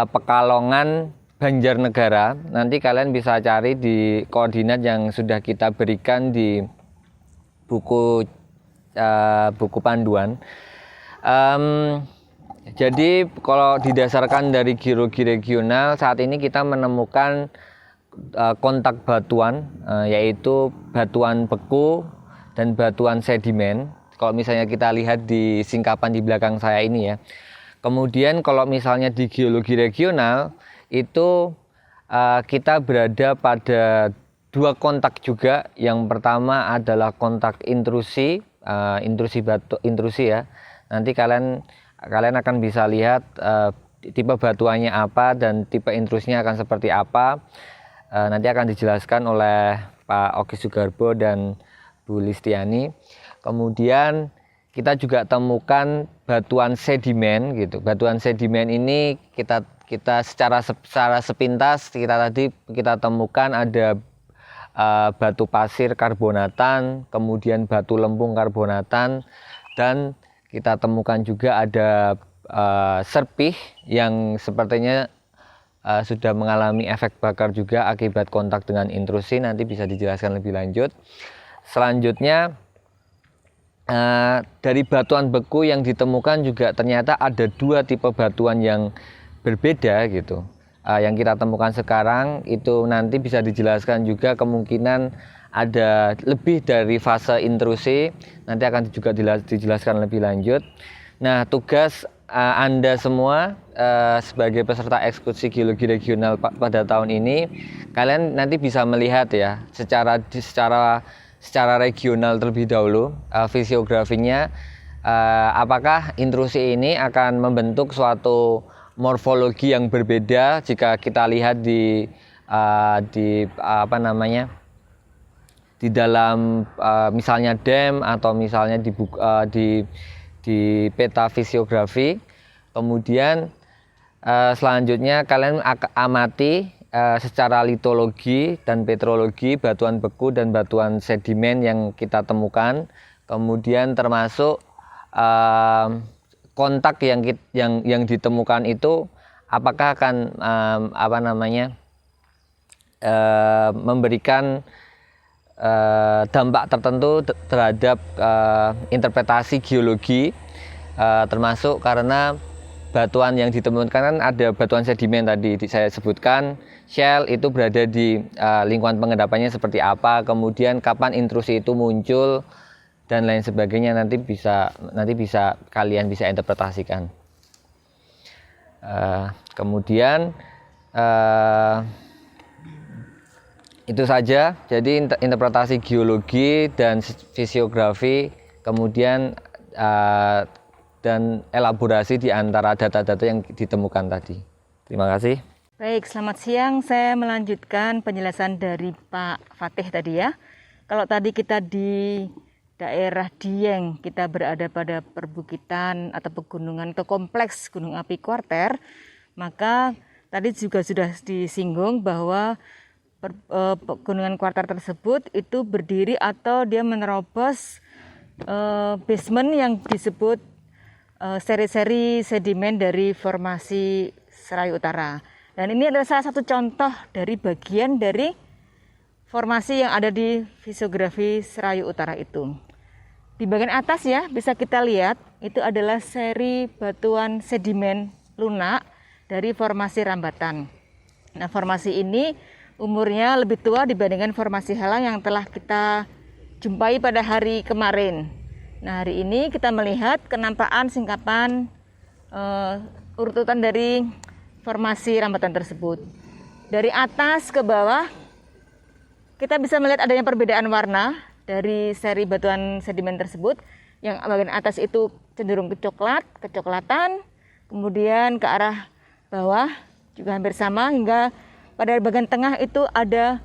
Pekalongan Banjarnegara. Nanti kalian bisa cari di koordinat yang sudah kita berikan di buku panduan. Jadi kalau didasarkan dari geologi regional, saat ini kita menemukan kontak batuan, yaitu batuan beku dan batuan sedimen. Kalau misalnya kita lihat di singkapan di belakang saya ini ya. Kemudian kalau misalnya di geologi regional itu kita berada pada dua kontak juga. Yang pertama adalah kontak intrusi ya. Nanti kalian akan bisa lihat tipe batuannya apa dan tipe intrusnya akan seperti apa. Nanti akan dijelaskan oleh Pak Oki Sugarbo dan Bu Listiani. Kemudian kita juga temukan batuan sedimen gitu. Batuan sedimen ini kita secara sepintas kita temukan ada batu pasir karbonatan, kemudian batu lempung karbonatan, dan kita temukan juga ada serpih yang sepertinya sudah mengalami efek bakar juga akibat kontak dengan intrusi. Nanti bisa dijelaskan lebih lanjut. Selanjutnya dari batuan beku yang ditemukan juga ternyata ada dua tipe batuan yang berbeda gitu. Yang kita temukan sekarang itu nanti bisa dijelaskan juga kemungkinan ada lebih dari fase intrusi. Nanti akan juga dijelaskan lebih lanjut. Nah, tugas Anda semua sebagai peserta ekskursi geologi regional pada tahun ini, kalian nanti bisa melihat ya secara regional terlebih dahulu fisiografinya, apakah intrusi ini akan membentuk suatu morfologi yang berbeda jika kita lihat di dalam misalnya dam atau misalnya di peta fisiografi. Kemudian selanjutnya kalian amati secara litologi dan petrologi batuan beku dan batuan sedimen yang kita temukan. Kemudian termasuk kontak yang ditemukan itu apakah akan memberikan dampak tertentu terhadap interpretasi geologi termasuk karena batuan yang ditemukan kan ada batuan sedimen tadi saya sebutkan, shell itu berada di lingkungan pengendapannya seperti apa, kemudian kapan intrusi itu muncul dan lain sebagainya, nanti bisa kalian bisa interpretasikan. Kemudian itu saja, jadi interpretasi geologi dan fisiografi, kemudian dan elaborasi di antara data-data yang ditemukan tadi. Terima kasih. Baik, selamat siang. Saya melanjutkan penjelasan dari Pak Fatih tadi ya. Kalau tadi kita di daerah Dieng, kita berada pada perbukitan atau pegunungan atau kompleks gunung api Kuarter, maka tadi juga sudah disinggung bahwa pegunungan Kuarter tersebut itu berdiri atau dia menerobos basement yang disebut seri-seri sedimen dari formasi Serayu Utara. Dan ini adalah salah satu contoh dari bagian dari formasi yang ada di fisiografi Serayu Utara itu. Di bagian atas ya bisa kita lihat itu adalah seri batuan sedimen lunak dari formasi Rambatan. Nah, formasi ini umurnya lebih tua dibandingkan formasi Halang yang telah kita jumpai pada hari kemarin. Nah, hari ini kita melihat kenampakan singkapan urutan dari formasi Rambatan tersebut. Dari atas ke bawah kita bisa melihat adanya perbedaan warna dari seri batuan sedimen tersebut. Yang bagian atas itu cenderung kecoklatan, kemudian ke arah bawah juga hampir sama, hingga pada bagian tengah itu ada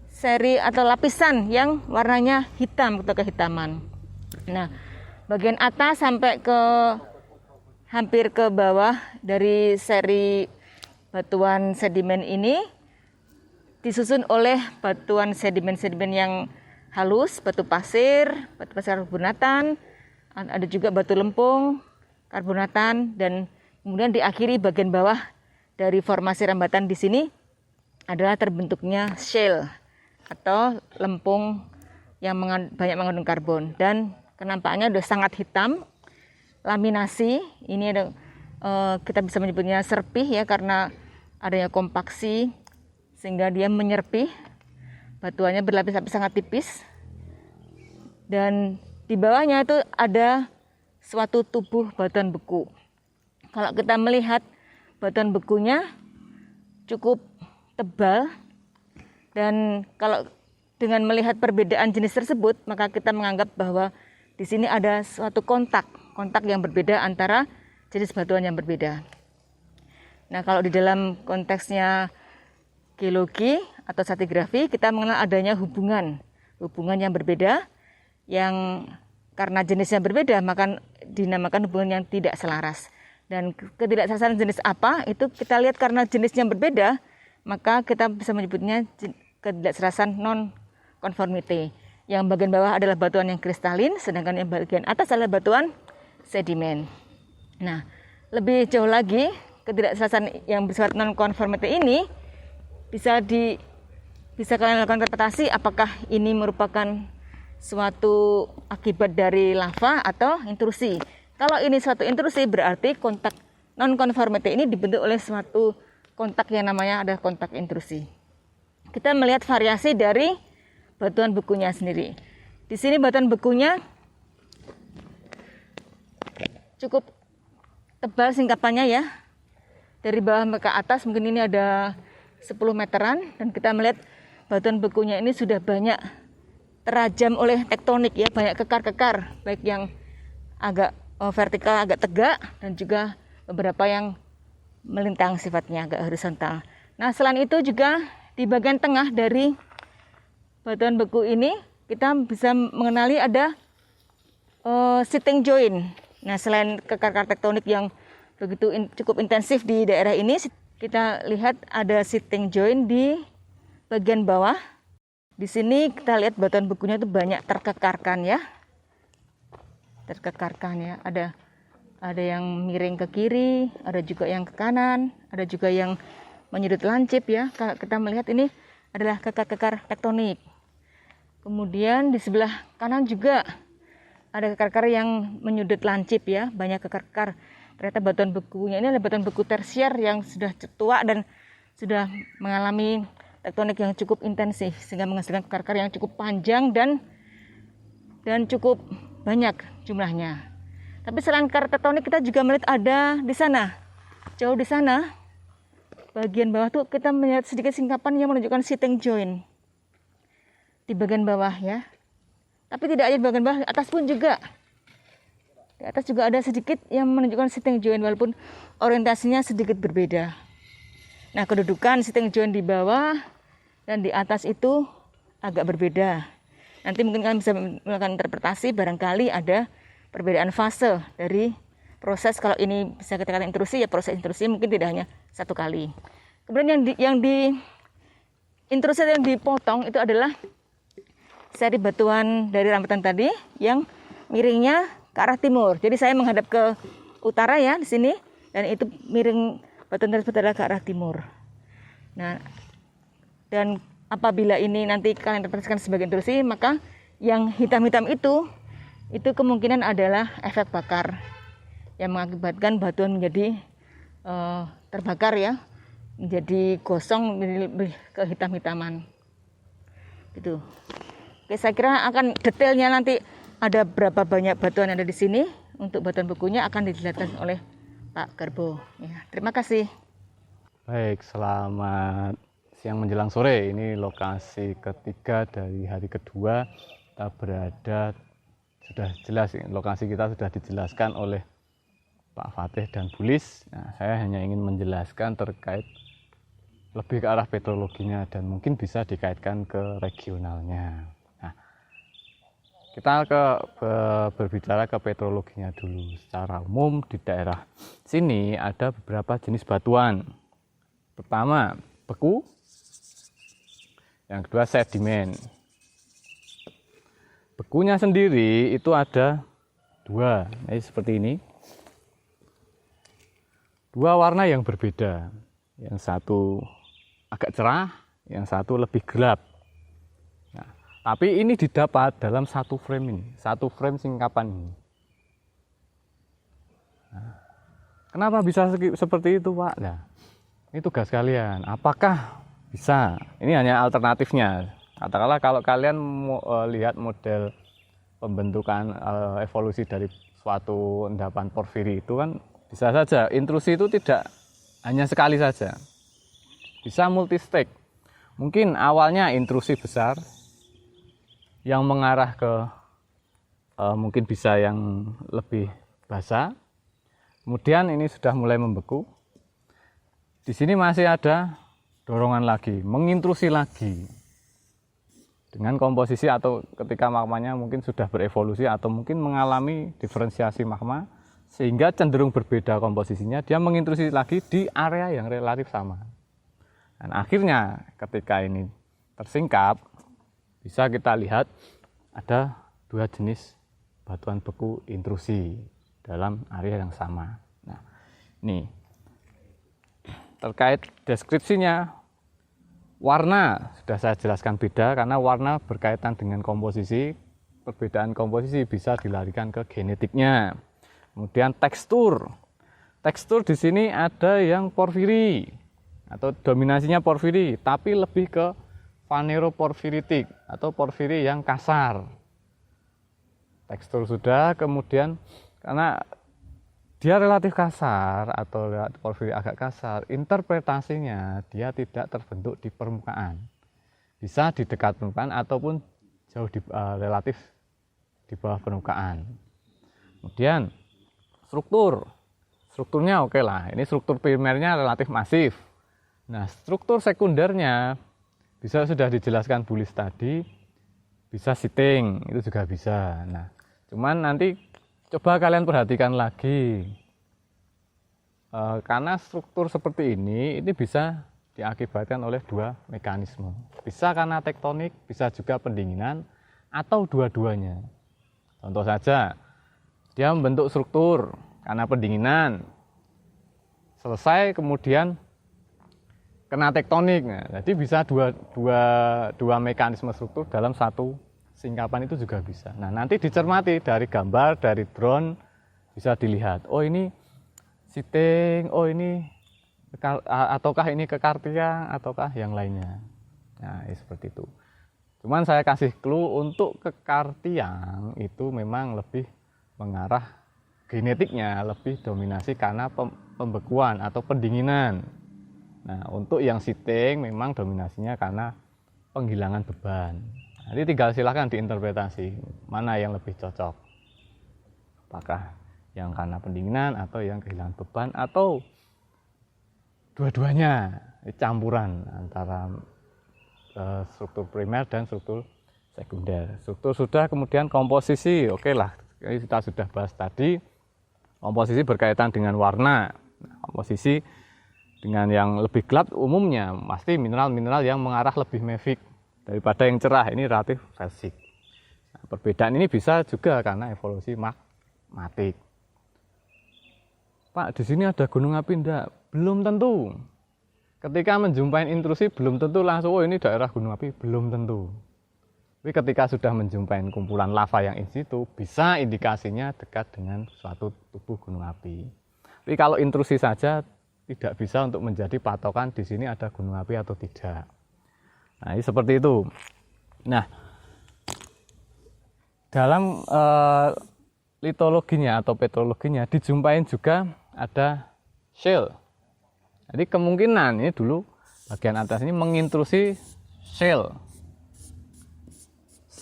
seri atau lapisan yang warnanya hitam atau kehitaman. Nah, bagian atas sampai ke hampir ke bawah dari seri batuan sedimen ini disusun oleh batuan sedimen-sedimen yang halus, batu pasir karbonatan, ada juga batu lempung, karbonatan, dan kemudian diakhiri bagian bawah dari formasi Rambatan di sini adalah terbentuknya shale atau lempung yang banyak mengandung karbon, dan kenampakannya sudah sangat hitam, laminasi. Ini ada kita bisa menyebutnya serpih ya, karena adanya kompaksi sehingga dia menyerpih. Batuannya berlapis-lapis sangat tipis, dan di bawahnya itu ada suatu tubuh batuan beku. Kalau kita melihat batuan bekunya cukup tebal, dan kalau dengan melihat perbedaan jenis tersebut, maka kita menganggap bahwa di sini ada suatu kontak yang berbeda antara jenis batuan yang berbeda. Nah, kalau di dalam konteksnya geologi atau stratigrafi, kita mengenal adanya hubungan yang berbeda, yang karena jenisnya berbeda maka dinamakan hubungan yang tidak selaras. Dan ketidakselaran jenis apa itu kita lihat karena jenisnya berbeda, maka kita bisa menyebutnya ketidakselarasan non-conformity. Yang bagian bawah adalah batuan yang kristalin, sedangkan yang bagian atas adalah batuan sedimen. Nah, lebih jauh lagi, ketidakselarasan yang bersifat non-conformity ini bisa kalian lakukan interpretasi apakah ini merupakan suatu akibat dari lava atau intrusi. Kalau ini suatu intrusi, berarti kontak non-conformity ini dibentuk oleh suatu kontak yang namanya adalah kontak intrusi. Kita melihat variasi dari batuan bekunya sendiri. Di sini batuan bekunya cukup tebal singkapannya ya. Dari bawah ke atas mungkin ini ada 10 meteran, dan kita melihat batuan bekunya ini sudah banyak terajam oleh tektonik ya, banyak kekar-kekar, baik yang agak vertikal, agak tegak, dan juga beberapa yang melintang sifatnya, agak horizontal. Nah, selain itu juga di bagian tengah dari batuan beku ini kita bisa mengenali ada sitting joint. Nah, selain kekar-kekar tektonik yang begitu cukup intensif di daerah ini, kita lihat ada sitting joint di bagian bawah. Di sini kita lihat batuan bekunya itu banyak terkekarkan ya. Ada yang miring ke kiri, ada juga yang ke kanan, ada juga yang menyudut lancip ya. Kalau kita melihat ini adalah kekar-kekar tektonik. Kemudian di sebelah kanan juga ada kekar-kekar yang menyudut lancip ya, banyak kekar-kekar. Ternyata batuan bekunya ini adalah batuan beku tersier yang sudah tua dan sudah mengalami tektonik yang cukup intensif sehingga menghasilkan kekar-kekar yang cukup panjang dan cukup banyak jumlahnya. Tapi selain kekar tektonik kita juga melihat ada di sana, jauh di sana, bagian bawah tuh kita melihat sedikit singkapan yang menunjukkan sitting joint di bagian bawah ya. Tapi tidak hanya di bagian bawah, atas pun juga. Di atas juga ada sedikit yang menunjukkan sitting joint walaupun orientasinya sedikit berbeda. Nah, kedudukan sitting joint di bawah dan di atas itu agak berbeda. Nanti mungkin kalian bisa melakukan interpretasi, barangkali ada perbedaan fase dari proses. Kalau ini bisa kita katakan intrusi, ya proses intrusi mungkin tidak hanya satu kali. Kemudian yang di intrusi yang dipotong itu adalah seri batuan dari rambutan tadi yang miringnya ke arah timur. Jadi saya menghadap ke utara ya di sini, dan itu miring batuan tersebut adalah ke arah timur. Nah, dan apabila ini nanti kalian interpretasikan sebagai intrusi, maka yang hitam-hitam itu kemungkinan adalah efek bakar yang mengakibatkan batuan menjadi terbakar ya, menjadi gosong, lebih ke hitam-hitaman. Gitu. Oke, saya kira akan detailnya nanti ada berapa banyak batuan yang ada di sini. Untuk batuan bekunya akan dijelaskan oleh Pak Garbo. Ya, terima kasih. Baik, selamat siang menjelang sore. Ini lokasi ketiga dari hari kedua. Kita berada, sudah jelas lokasi kita sudah dijelaskan oleh Pak Fatih dan Bu Lis. Nah, saya hanya ingin menjelaskan terkait lebih ke arah petrologinya dan mungkin bisa dikaitkan ke regionalnya. Nah, kita berbicara ke petrologinya dulu. Secara umum di daerah sini ada beberapa jenis batuan. Pertama, beku. Yang kedua, sedimen. Bekunya sendiri itu ada dua, seperti ini. Dua warna yang berbeda. Yang satu agak cerah, yang satu lebih gelap. Nah, tapi ini didapat dalam satu frame ini, satu frame singkapan ini. Nah, kenapa bisa seperti itu, Pak? Nah, ini tugas kalian. Apakah bisa? Ini hanya alternatifnya. Katakanlah kalau kalian lihat model pembentukan evolusi dari suatu endapan porfiri itu kan bisa saja intrusi itu tidak hanya sekali saja, bisa multi-stage. Mungkin awalnya intrusi besar yang mengarah ke mungkin bisa yang lebih basah, kemudian ini sudah mulai membeku. Di sini masih ada dorongan lagi, mengintrusi lagi dengan komposisi atau ketika magmanya mungkin sudah berevolusi atau mungkin mengalami diferensiasi magma sehingga cenderung berbeda komposisinya, dia mengintrusi lagi di area yang relatif sama. Dan akhirnya ketika ini tersingkap, bisa kita lihat ada dua jenis batuan beku intrusi dalam area yang sama. Nah, ini terkait deskripsinya, warna sudah saya jelaskan beda karena warna berkaitan dengan komposisi. Perbedaan komposisi bisa dilarikan ke genetiknya. Kemudian tekstur di sini ada yang porfiri atau dominasinya porfiri, tapi lebih ke faneroporfiritik atau porfiri yang kasar. Tekstur sudah, kemudian karena dia relatif kasar atau porfiri agak kasar, interpretasinya dia tidak terbentuk di permukaan, bisa di dekat permukaan ataupun jauh relatif di bawah permukaan. Kemudian strukturnya oke lah, ini struktur primernya relatif masif. Nah, struktur sekundernya bisa sudah dijelaskan Bu Lis tadi, bisa sitting, itu juga bisa. Nah, cuman nanti coba kalian perhatikan lagi, karena struktur seperti ini bisa diakibatkan oleh dua mekanisme. Bisa karena tektonik, bisa juga pendinginan, atau dua-duanya. Contoh saja, dia membentuk struktur karena pendinginan, selesai kemudian kena tektonik. Nah, jadi bisa dua mekanisme struktur dalam satu singkapan itu juga bisa. Nah, nanti dicermati dari gambar, dari drone bisa dilihat. Oh ini siting, oh ini ataukah ini kekartiang ataukah yang lainnya. Nah, seperti itu. Cuman saya kasih clue untuk kekartiang itu memang lebih mengarah genetiknya lebih dominasi karena pembekuan atau pendinginan. Nah, untuk yang siting memang dominasinya karena penghilangan beban. Jadi tinggal silahkan diinterpretasi mana yang lebih cocok. Apakah yang karena pendinginan atau yang kehilangan beban atau dua-duanya, campuran antara struktur primer dan struktur sekunder. Struktur sudah, kemudian komposisi, oke lah, kita sudah bahas tadi. Komposisi berkaitan dengan warna. Komposisi dengan yang lebih gelap umumnya pasti mineral-mineral yang mengarah lebih mafic daripada yang cerah, ini relatif basic. Nah, perbedaan ini bisa juga karena evolusi magmatik. Pak, di sini ada gunung api enggak? Belum tentu. Ketika menjumpai intrusi belum tentu langsung oh ini daerah gunung api, belum tentu. Tapi ketika sudah menjumpai kumpulan lava yang in situ, bisa indikasinya dekat dengan suatu tubuh gunung api. Tapi kalau intrusi saja tidak bisa untuk menjadi patokan di sini ada gunung api atau tidak. Nah, ini seperti itu. Nah, dalam litologinya atau petrologinya dijumpain juga ada shale. Jadi kemungkinan ini dulu bagian atas ini mengintrusi shale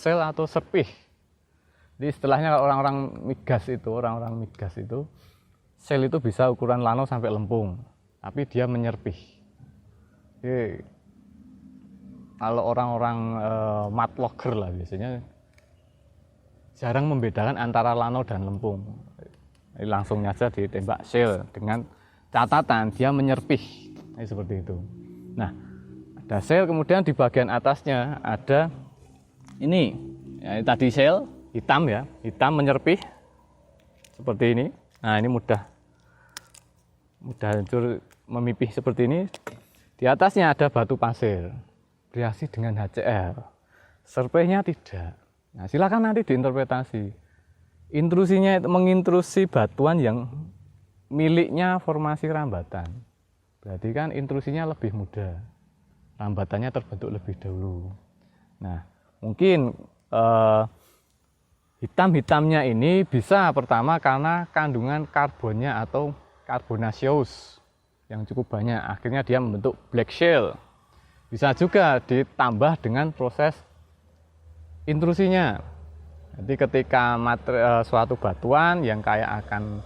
atau serpih. Jadi istilahnya kalau orang-orang migas itu, shale itu bisa ukuran lano sampai lempung, tapi dia menyerpih. Jadi, kalau orang-orang matlogger lah biasanya jarang membedakan antara lano dan lempung. Jadi langsung saja ditembak shale dengan catatan dia menyerpih. Ini seperti itu. Nah, ada shale, kemudian di bagian atasnya ada ini. Ya, tadi shale hitam ya, hitam menyerpih seperti ini. Nah, ini mudah hancur memipih seperti ini. Di atasnya ada batu pasir bereaksi dengan HCl. Serpihnya tidak. Nah, silakan nanti diinterpretasi. Intrusinya itu mengintrusi batuan yang miliknya formasi rambatan. Berarti kan intrusinya lebih mudah. Rambatannya terbentuk lebih dahulu. Nah, mungkin hitam-hitamnya ini bisa pertama karena kandungan karbonnya atau carbonaceous yang cukup banyak. Akhirnya dia membentuk black shale. Bisa juga ditambah dengan proses intrusinya. Jadi ketika suatu batuan yang kaya akan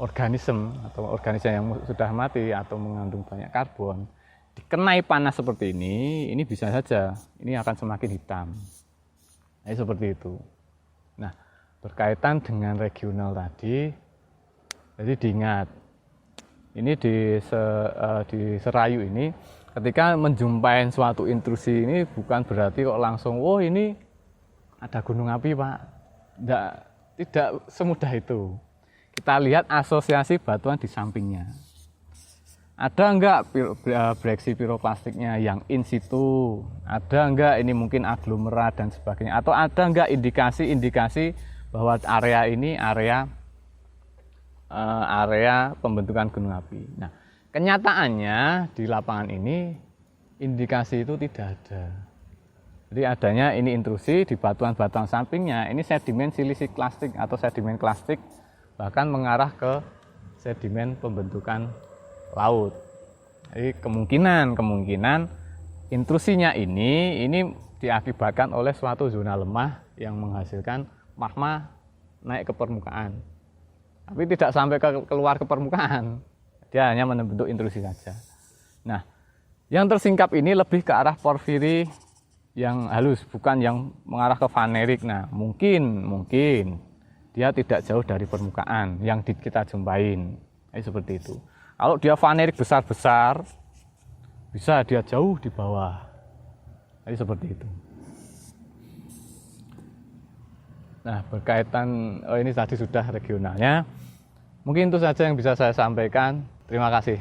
organisme atau organisme yang sudah mati atau mengandung banyak karbon dikenai panas seperti ini bisa saja ini akan semakin hitam. Nah, seperti itu. Nah, berkaitan dengan regional tadi, jadi diingat ini di Serayu ini ketika menjumpai suatu intrusi ini bukan berarti kok langsung oh ini ada gunung api Pak. Tidak semudah itu. Kita lihat asosiasi batuan di sampingnya. Ada enggak breksi piroklastiknya yang in situ? Ada enggak ini mungkin aglomerat dan sebagainya? Atau ada enggak indikasi-indikasi bahwa area ini area pembentukan gunung api? Nah, kenyataannya di lapangan ini indikasi itu tidak ada. Jadi adanya ini intrusi di batuan-batuan sampingnya, ini sedimen siliklastik atau sedimen klastik bahkan mengarah ke sedimen pembentukan laut. Jadi kemungkinan intrusinya ini diakibatkan oleh suatu zona lemah yang menghasilkan magma naik ke permukaan. Tapi tidak sampai keluar ke permukaan. Dia hanya membentuk intrusi saja. Nah, yang tersingkap ini lebih ke arah porfiri yang halus, bukan yang mengarah ke vanerik. Nah, mungkin dia tidak jauh dari permukaan yang kita jumpain. Seperti itu. Kalau dia vanerik besar-besar, bisa dia jauh di bawah. Seperti itu. Nah, berkaitan ini tadi sudah regionalnya. Mungkin itu saja yang bisa saya sampaikan. Terima kasih.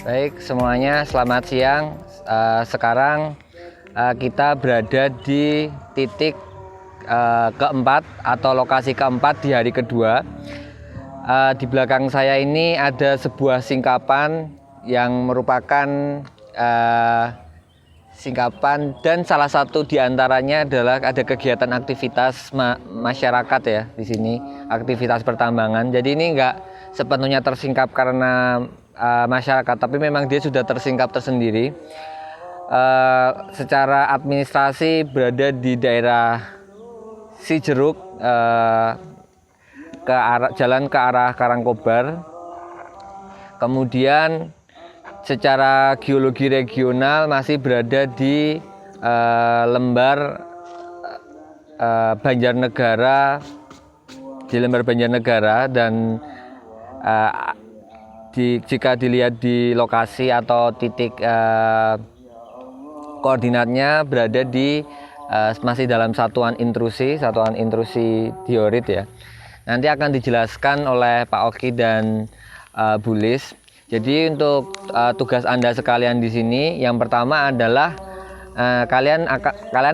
Baik semuanya, selamat siang. Sekarang kita berada di titik keempat atau lokasi keempat di hari kedua. Di belakang saya ini ada sebuah singkapan yang merupakan singkapan, dan salah satu di antaranya adalah ada kegiatan aktivitas masyarakat ya di sini, aktivitas pertambangan. Jadi ini enggak sepenuhnya tersingkap karena masyarakat, tapi memang dia sudah tersingkap tersendiri. Secara administrasi berada di daerah Cijeruk, jalan ke arah Karangkobar. Kemudian secara geologi regional masih berada di lembar Banjarnegara, dan jika dilihat di lokasi atau titik koordinatnya berada di masih dalam satuan intrusi diorit ya. Nanti akan dijelaskan oleh Pak Oki dan Bu Lis. Jadi untuk tugas Anda sekalian di sini, yang pertama adalah kalian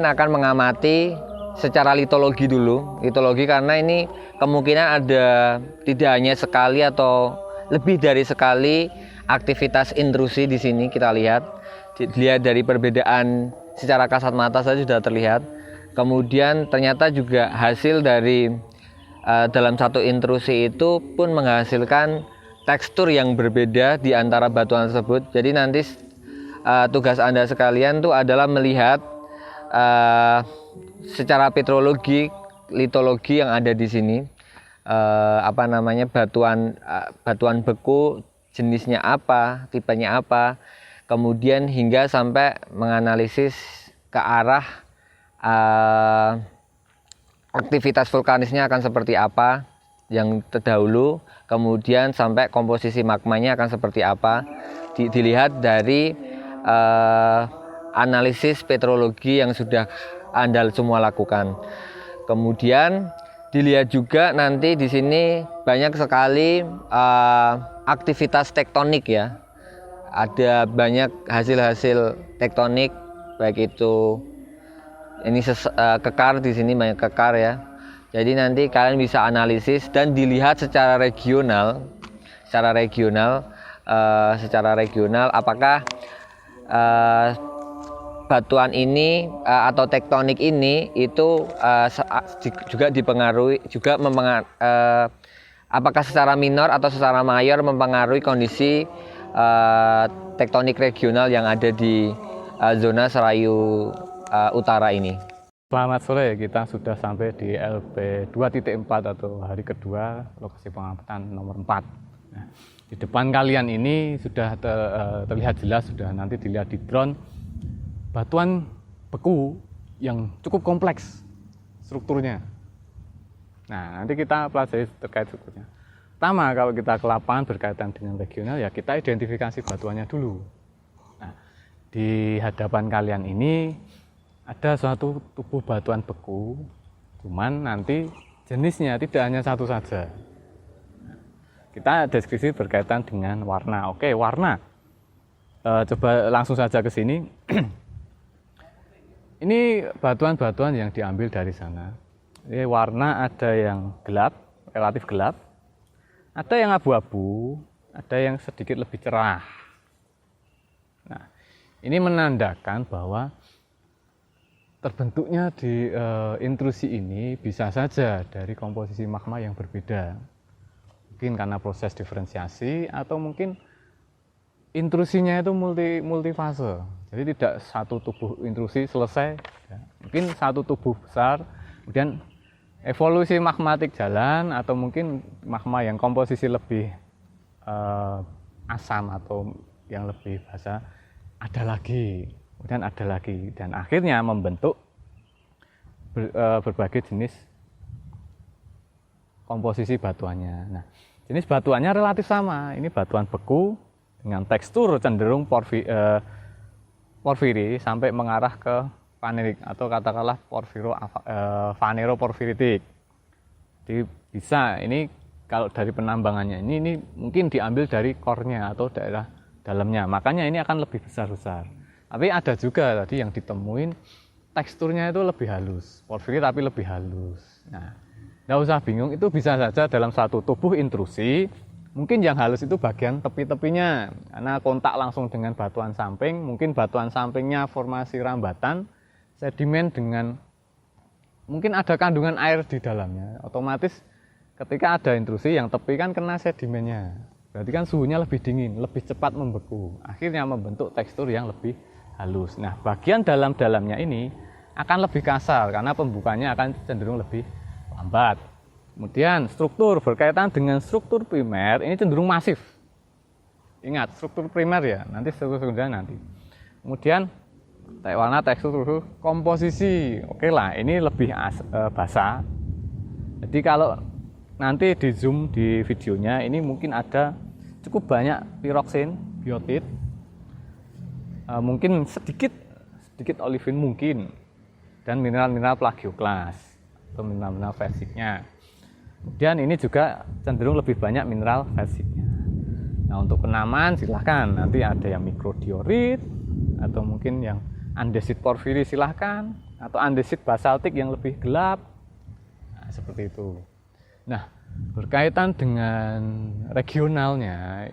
akan mengamati secara litologi dulu. Litologi karena ini kemungkinan ada tidak hanya sekali atau lebih dari sekali aktivitas intrusi di sini. Kita dilihat dari perbedaan secara kasat mata saja sudah terlihat. Kemudian ternyata juga hasil dari dalam satu intrusi itu pun menghasilkan tekstur yang berbeda di antara batuan tersebut. Jadi nanti tugas Anda sekalian itu adalah melihat secara petrologi, litologi yang ada di sini, batuan beku jenisnya apa, tipenya apa, kemudian hingga sampai menganalisis ke arah aktivitas vulkanisnya akan seperti apa yang terdahulu, kemudian sampai komposisi magmanya akan seperti apa. Dilihat dari analisis petrologi yang sudah Anda semua lakukan. Kemudian dilihat juga nanti di sini banyak sekali aktivitas tektonik ya. Ada banyak hasil-hasil tektonik, baik itu ini kekar, di sini banyak kekar ya. Jadi nanti kalian bisa analisis dan dilihat secara regional apakah batuan ini atau tektonik ini itu juga dipengaruhi, apakah secara minor atau secara mayor mempengaruhi kondisi tektonik regional yang ada di zona Serayu Utara ini. Selamat sore, kita sudah sampai di LP 2.4 atau hari kedua lokasi pengamatan nomor 4. Nah, di depan kalian ini sudah terlihat jelas, sudah nanti dilihat di drone, batuan beku yang cukup kompleks strukturnya. Nah, nanti kita pelajari terkait strukturnya. Pertama, kalau kita ke lapangan berkaitan dengan regional, ya kita identifikasi batuannya dulu. Nah, di hadapan kalian ini ada suatu tubuh batuan beku, cuman nanti jenisnya tidak hanya satu saja. Kita deskripsi berkaitan dengan warna. Oke, warna. Coba langsung saja ke sini. Ini batuan-batuan yang diambil dari sana. Ini warna ada yang gelap, relatif gelap, ada yang abu-abu, ada yang sedikit lebih cerah. Nah, ini menandakan bahwa terbentuknya di intrusi ini bisa saja dari komposisi magma yang berbeda. Mungkin karena proses diferensiasi atau mungkin intrusinya itu multifase. Jadi tidak satu tubuh intrusi selesai. Ya. Mungkin satu tubuh besar, kemudian evolusi magmatik jalan, atau mungkin magma yang komposisi lebih asam atau yang lebih basa ada lagi. Kemudian ada lagi, dan akhirnya membentuk berbagai jenis komposisi batuannya. Nah, jenis batuannya relatif sama. Ini batuan beku dengan tekstur cenderung porfiri sampai mengarah ke fanerik atau katakanlah faneroporfiritik. Jadi bisa ini kalau dari penambangannya ini mungkin diambil dari core-nya atau daerah dalamnya. Makanya ini akan lebih besar-besar. Tapi ada juga tadi yang ditemuin teksturnya itu lebih halus, porfiri tapi lebih halus. Nah, nggak usah bingung, itu bisa saja dalam satu tubuh intrusi. Mungkin yang halus itu bagian tepi-tepinya, karena kontak langsung dengan batuan samping. Mungkin batuan sampingnya formasi rambatan, sedimen dengan mungkin ada kandungan air di dalamnya. Otomatis ketika ada intrusi yang tepi kan kena sedimennya. Berarti kan suhunya lebih dingin, lebih cepat membeku. Akhirnya membentuk tekstur yang lebih halus. Nah, bagian dalam-dalamnya ini akan lebih kasar karena pembukanya akan cenderung lebih lambat. Kemudian struktur berkaitan dengan struktur primer ini cenderung masif. Ingat, struktur primer ya, nanti struktur sekunder nanti. Kemudian warna, tekstur, komposisi. Oke lah, ini lebih basah. Jadi kalau nanti di zoom di videonya ini mungkin ada cukup banyak piroksin, biotit, mungkin sedikit olivin mungkin, dan mineral-mineral plagioklas atau mineral-mineral fesiknya. Kemudian ini juga cenderung lebih banyak mineral fesiknya. Nah, untuk penamaan silahkan, nanti ada yang mikrodiorit atau mungkin yang andesit porfiri silahkan, atau andesit basaltik yang lebih gelap. Nah, seperti itu. Nah, berkaitan dengan regionalnya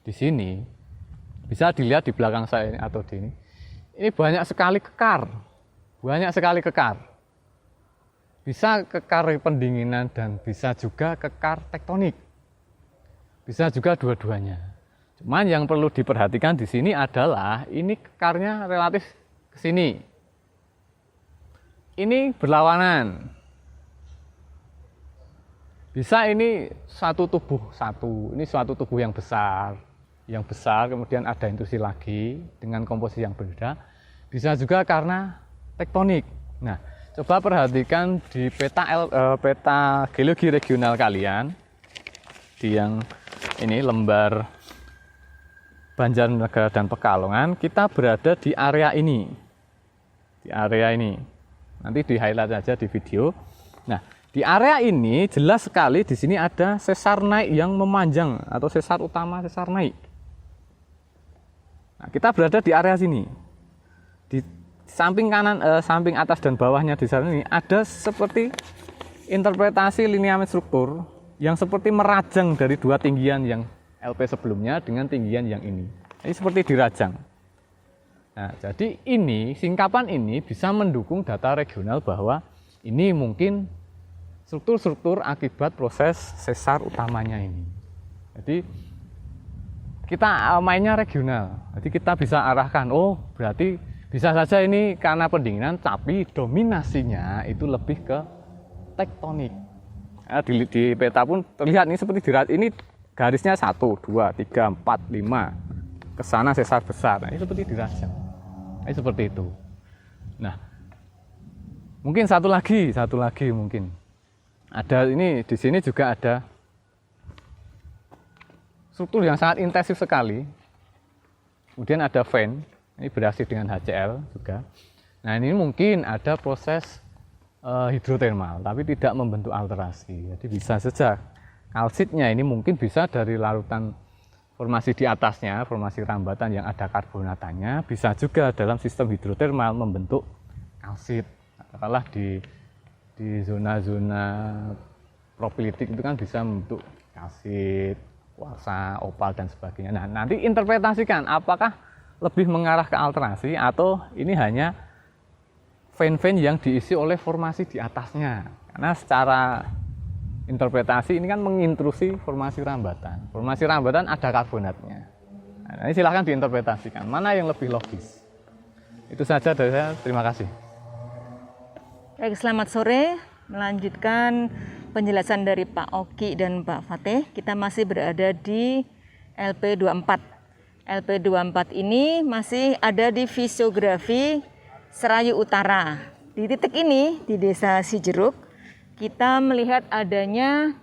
di sini bisa dilihat di belakang saya ini atau di ini. Ini banyak sekali kekar. Bisa kekar pendinginan dan bisa juga kekar tektonik. Bisa juga dua-duanya. Cuman yang perlu diperhatikan di sini adalah ini kekarnya relatif ke sini. Ini berlawanan. Bisa ini satu tubuh satu. Ini suatu tubuh yang besar, kemudian ada intrusi lagi dengan komposisi yang berbeda. Bisa juga karena tektonik. Nah, coba perhatikan di peta geologi regional kalian, di yang ini lembar Banjarnegara dan Pekalongan, kita berada di area ini. Nanti di highlight saja di video. Nah, di area ini jelas sekali di sini ada sesar naik yang memanjang atau sesar utama, sesar naik. Nah, kita berada di area sini. Di samping kanan, samping atas dan bawahnya di sana ini ada seperti interpretasi lineamen struktur yang seperti merajang dari dua tinggian yang LP sebelumnya dengan tinggian yang ini. Ini seperti dirajang. Nah, jadi ini singkapan ini bisa mendukung data regional bahwa ini mungkin struktur-struktur akibat proses sesar utamanya ini. Jadi kita mainnya regional. Jadi kita bisa arahkan, oh berarti bisa saja ini karena pendinginan, tapi dominasinya itu lebih ke tektonik. Nah, di peta pun terlihat ini seperti ini garisnya 1, 2, 3, 4, 5 ke sana sesar besar. Nah, ini seperti dirajang. Ini seperti itu. Nah, mungkin satu lagi mungkin. Ada ini di sini juga ada struktur yang sangat intensif sekali. Kemudian ada vein, ini bereaksi dengan HCl juga. Nah, ini mungkin ada proses hidrotermal, tapi tidak membentuk alterasi. Jadi bisa saja kalsitnya ini mungkin bisa dari larutan formasi di atasnya, formasi rambatan yang ada karbonatannya, bisa juga dalam sistem hidrotermal membentuk kalsit. Katakanlah di zona-zona propilitik itu kan bisa membentuk kalsit, kuarsa, opal dan sebagainya. Nah, nanti interpretasikan apakah lebih mengarah ke alterasi atau ini hanya vein-vein yang diisi oleh formasi di atasnya. Karena secara interpretasi ini kan mengintrusi formasi rambatan. Formasi rambatan ada karbonatnya. Nah, ini silahkan diinterpretasikan. Mana yang lebih logis? Itu saja dari saya. Terima kasih. Baik, selamat sore. Melanjutkan penjelasan dari Pak Oki dan Pak Fatih. Kita masih berada di LP24. LP24 ini masih ada di fisiografi Serayu Utara. Di titik ini, di desa Cijeruk, kita melihat adanya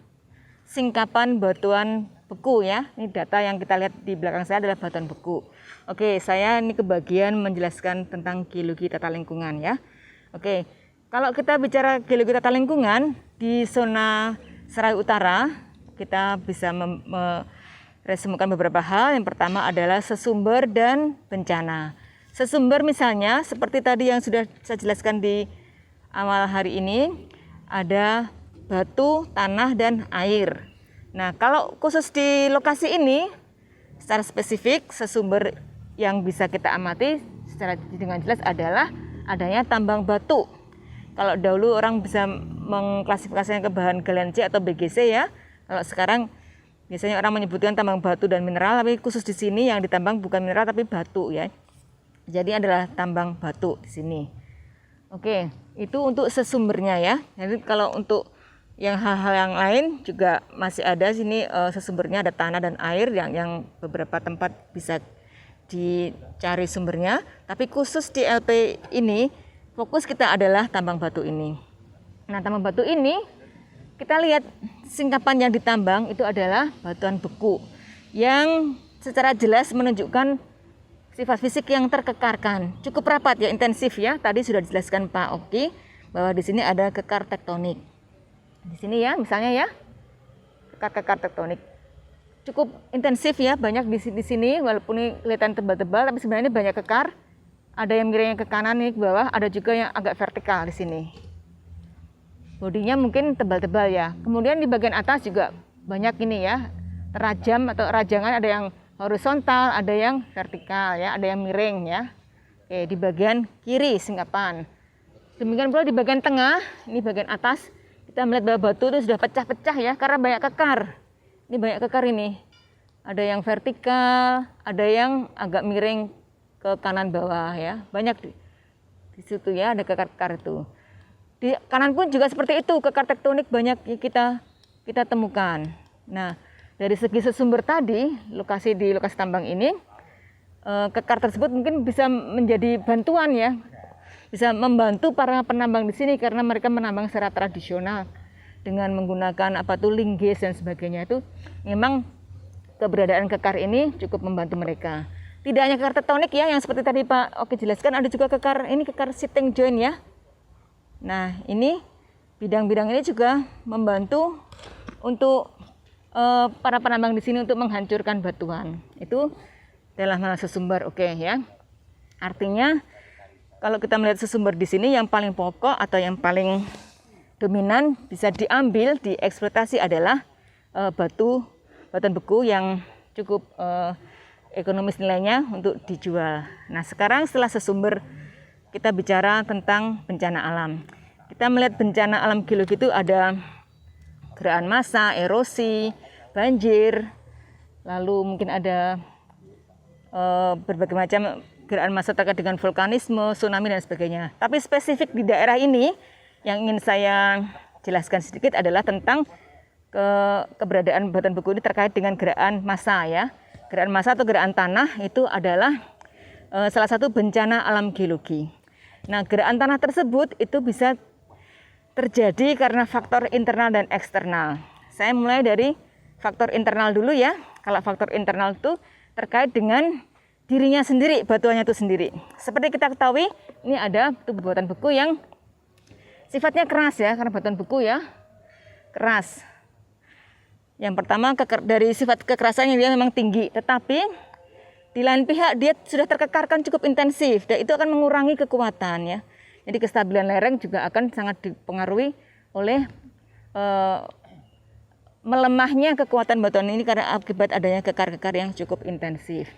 singkapan batuan beku ya. Ini data yang kita lihat di belakang saya adalah batuan beku. Oke, saya ini kebagian menjelaskan tentang geologi tata lingkungan ya. Oke, kalau kita bicara geologi tata lingkungan di zona Serayu Utara, kita bisa resumekan beberapa hal. Yang pertama adalah sesumber dan bencana. Sesumber misalnya seperti tadi yang sudah saya jelaskan di awal hari ini, ada batu, tanah, dan air. Nah, kalau khusus di lokasi ini, secara spesifik sesumber yang bisa kita amati secara dengan jelas adalah adanya tambang batu. Kalau dahulu orang bisa mengklasifikasikan ke bahan galian C atau BGC ya. Kalau sekarang biasanya orang menyebutkan tambang batu dan mineral, tapi khusus di sini yang ditambang bukan mineral tapi batu ya. Jadi adalah tambang batu di sini. Oke, itu untuk sesumbernya ya. Jadi kalau untuk yang hal-hal yang lain juga masih ada sini sesumbernya, ada tanah dan air yang beberapa tempat bisa dicari sumbernya. Tapi khusus di LP ini fokus kita adalah tambang batu ini. Nah, tambang batu ini kita lihat singkapan yang ditambang itu adalah batuan beku yang secara jelas menunjukkan sifat fisik yang terkekarkan, cukup rapat ya, intensif ya. Tadi sudah dijelaskan Pak Oki bahwa di sini ada kekar tektonik. Di sini ya, misalnya ya, kekar tektonik cukup intensif ya, banyak di sini walaupun ini kelihatan tebal-tebal, tapi sebenarnya banyak kekar. Ada yang miringnya ke kanan nih ke bawah, ada juga yang agak vertikal di sini. Bodinya mungkin tebal-tebal ya. Kemudian di bagian atas juga banyak ini ya, terajam atau rajangan, ada yang horizontal, ada yang vertikal ya, ada yang miring ya. Oke, di bagian kiri singkapan. Demikian pula di bagian tengah, ini bagian atas, kita melihat bahwa batu itu sudah pecah-pecah ya karena banyak kekar. Ini banyak kekar ini. Ada yang vertikal, ada yang agak miring ke kanan bawah ya. Banyak di situ ya, ada kekar-kekar itu. Di kanan pun juga seperti itu, kekar tektonik banyak kita temukan. Nah, dari segi sesumber tadi, di lokasi tambang ini, kekar tersebut mungkin bisa menjadi bantuan ya, bisa membantu para penambang di sini karena mereka menambang secara tradisional dengan menggunakan linggis dan sebagainya. Itu memang keberadaan kekar ini cukup membantu mereka. Tidak hanya kekar tektonik ya, yang seperti tadi Pak Oki jelaskan, ada juga kekar sitting joint ya. Nah, ini bidang-bidang ini juga membantu untuk para penambang di sini untuk menghancurkan batuan. Itu adalah malah sesumber, oke ya. Artinya kalau kita melihat sesumber di sini, yang paling pokok atau yang paling dominan bisa diambil, dieksploitasi adalah batuan beku yang cukup ekonomis nilainya untuk dijual. Nah, sekarang setelah sesumber, kita bicara tentang bencana alam. Kita melihat bencana alam geologi itu ada gerakan massa, erosi, banjir, lalu mungkin ada berbagai macam gerakan massa terkait dengan vulkanisme, tsunami dan sebagainya. Tapi spesifik di daerah ini yang ingin saya jelaskan sedikit adalah tentang keberadaan batuan beku ini terkait dengan gerakan massa ya. Gerakan massa atau gerakan tanah itu adalah salah satu bencana alam geologi. Nah, gerakan tanah tersebut itu bisa terjadi karena faktor internal dan eksternal. Saya mulai dari faktor internal dulu ya. Kalau faktor internal itu terkait dengan dirinya sendiri, batuannya itu sendiri. Seperti kita ketahui, ini ada tubuh batuan beku yang sifatnya keras ya, karena batuan beku ya keras. Yang pertama dari sifat kekerasannya dia memang tinggi, tetapi di lain pihak dia sudah terkekarkan cukup intensif dan itu akan mengurangi kekuatan ya. Jadi kestabilan lereng juga akan sangat dipengaruhi oleh melemahnya kekuatan batuan ini karena akibat adanya kekar-kekar yang cukup intensif.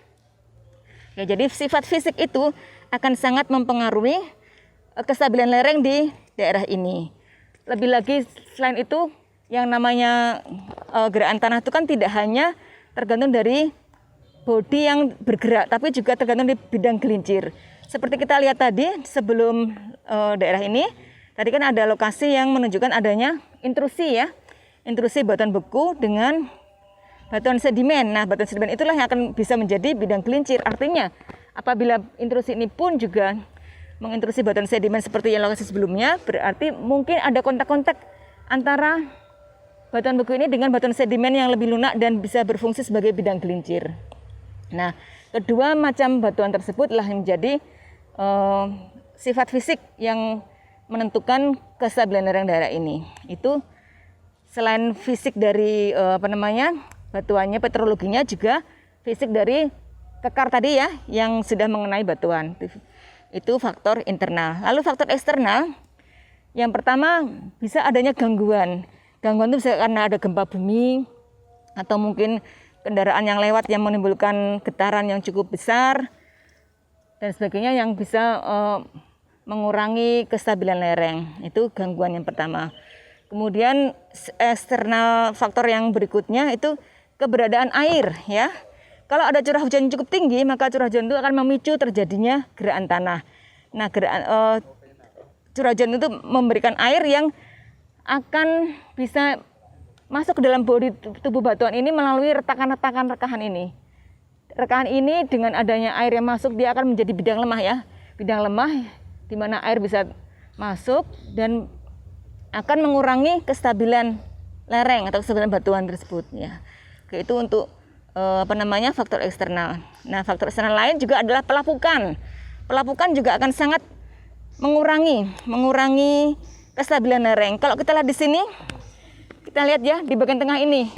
Ya, jadi sifat fisik itu akan sangat mempengaruhi kestabilan lereng di daerah ini. Lebih lagi selain itu, yang namanya gerakan tanah itu kan tidak hanya tergantung dari bodi yang bergerak, tapi juga tergantung di bidang gelincir. Seperti kita lihat tadi sebelum daerah ini, tadi kan ada lokasi yang menunjukkan adanya intrusi ya. Intrusi batuan beku dengan batuan sedimen. Nah, batuan sedimen itulah yang akan bisa menjadi bidang gelincir. Artinya, apabila intrusi ini pun juga mengintrusi batuan sedimen seperti yang lokasi sebelumnya, berarti mungkin ada kontak-kontak antara batuan beku ini dengan batuan sedimen yang lebih lunak dan bisa berfungsi sebagai bidang gelincir. Nah, kedua macam batuan tersebutlah yang menjadi sifat fisik yang menentukan kestabilan lereng daerah ini. Itu selain fisik dari batuannya, petrologinya, juga fisik dari kekar tadi ya yang sudah mengenai batuan. Itu faktor internal. Lalu faktor eksternal, yang pertama bisa adanya gangguan. Gangguan itu bisa karena ada gempa bumi atau mungkin kendaraan yang lewat yang menimbulkan getaran yang cukup besar dan sebagainya yang bisa mengurangi kestabilan lereng. Itu gangguan yang pertama. Kemudian eksternal faktor yang berikutnya itu keberadaan air ya. Kalau ada curah hujan yang cukup tinggi, maka curah hujan itu akan memicu terjadinya gerakan tanah. Nah, curah hujan itu memberikan air yang akan bisa masuk ke dalam bodi tubuh batuan ini melalui rekahan ini. Rekahan ini dengan adanya air yang masuk, dia akan menjadi bidang lemah ya. Bidang lemah di mana air bisa masuk dan akan mengurangi kestabilan lereng atau kestabilan batuan tersebut ya. Oke, itu untuk faktor eksternal. Nah, faktor eksternal lain juga adalah pelapukan. Pelapukan juga akan sangat mengurangi kestabilan lereng. Kalau kita lihat di sini, kita lihat ya di bagian tengah ini,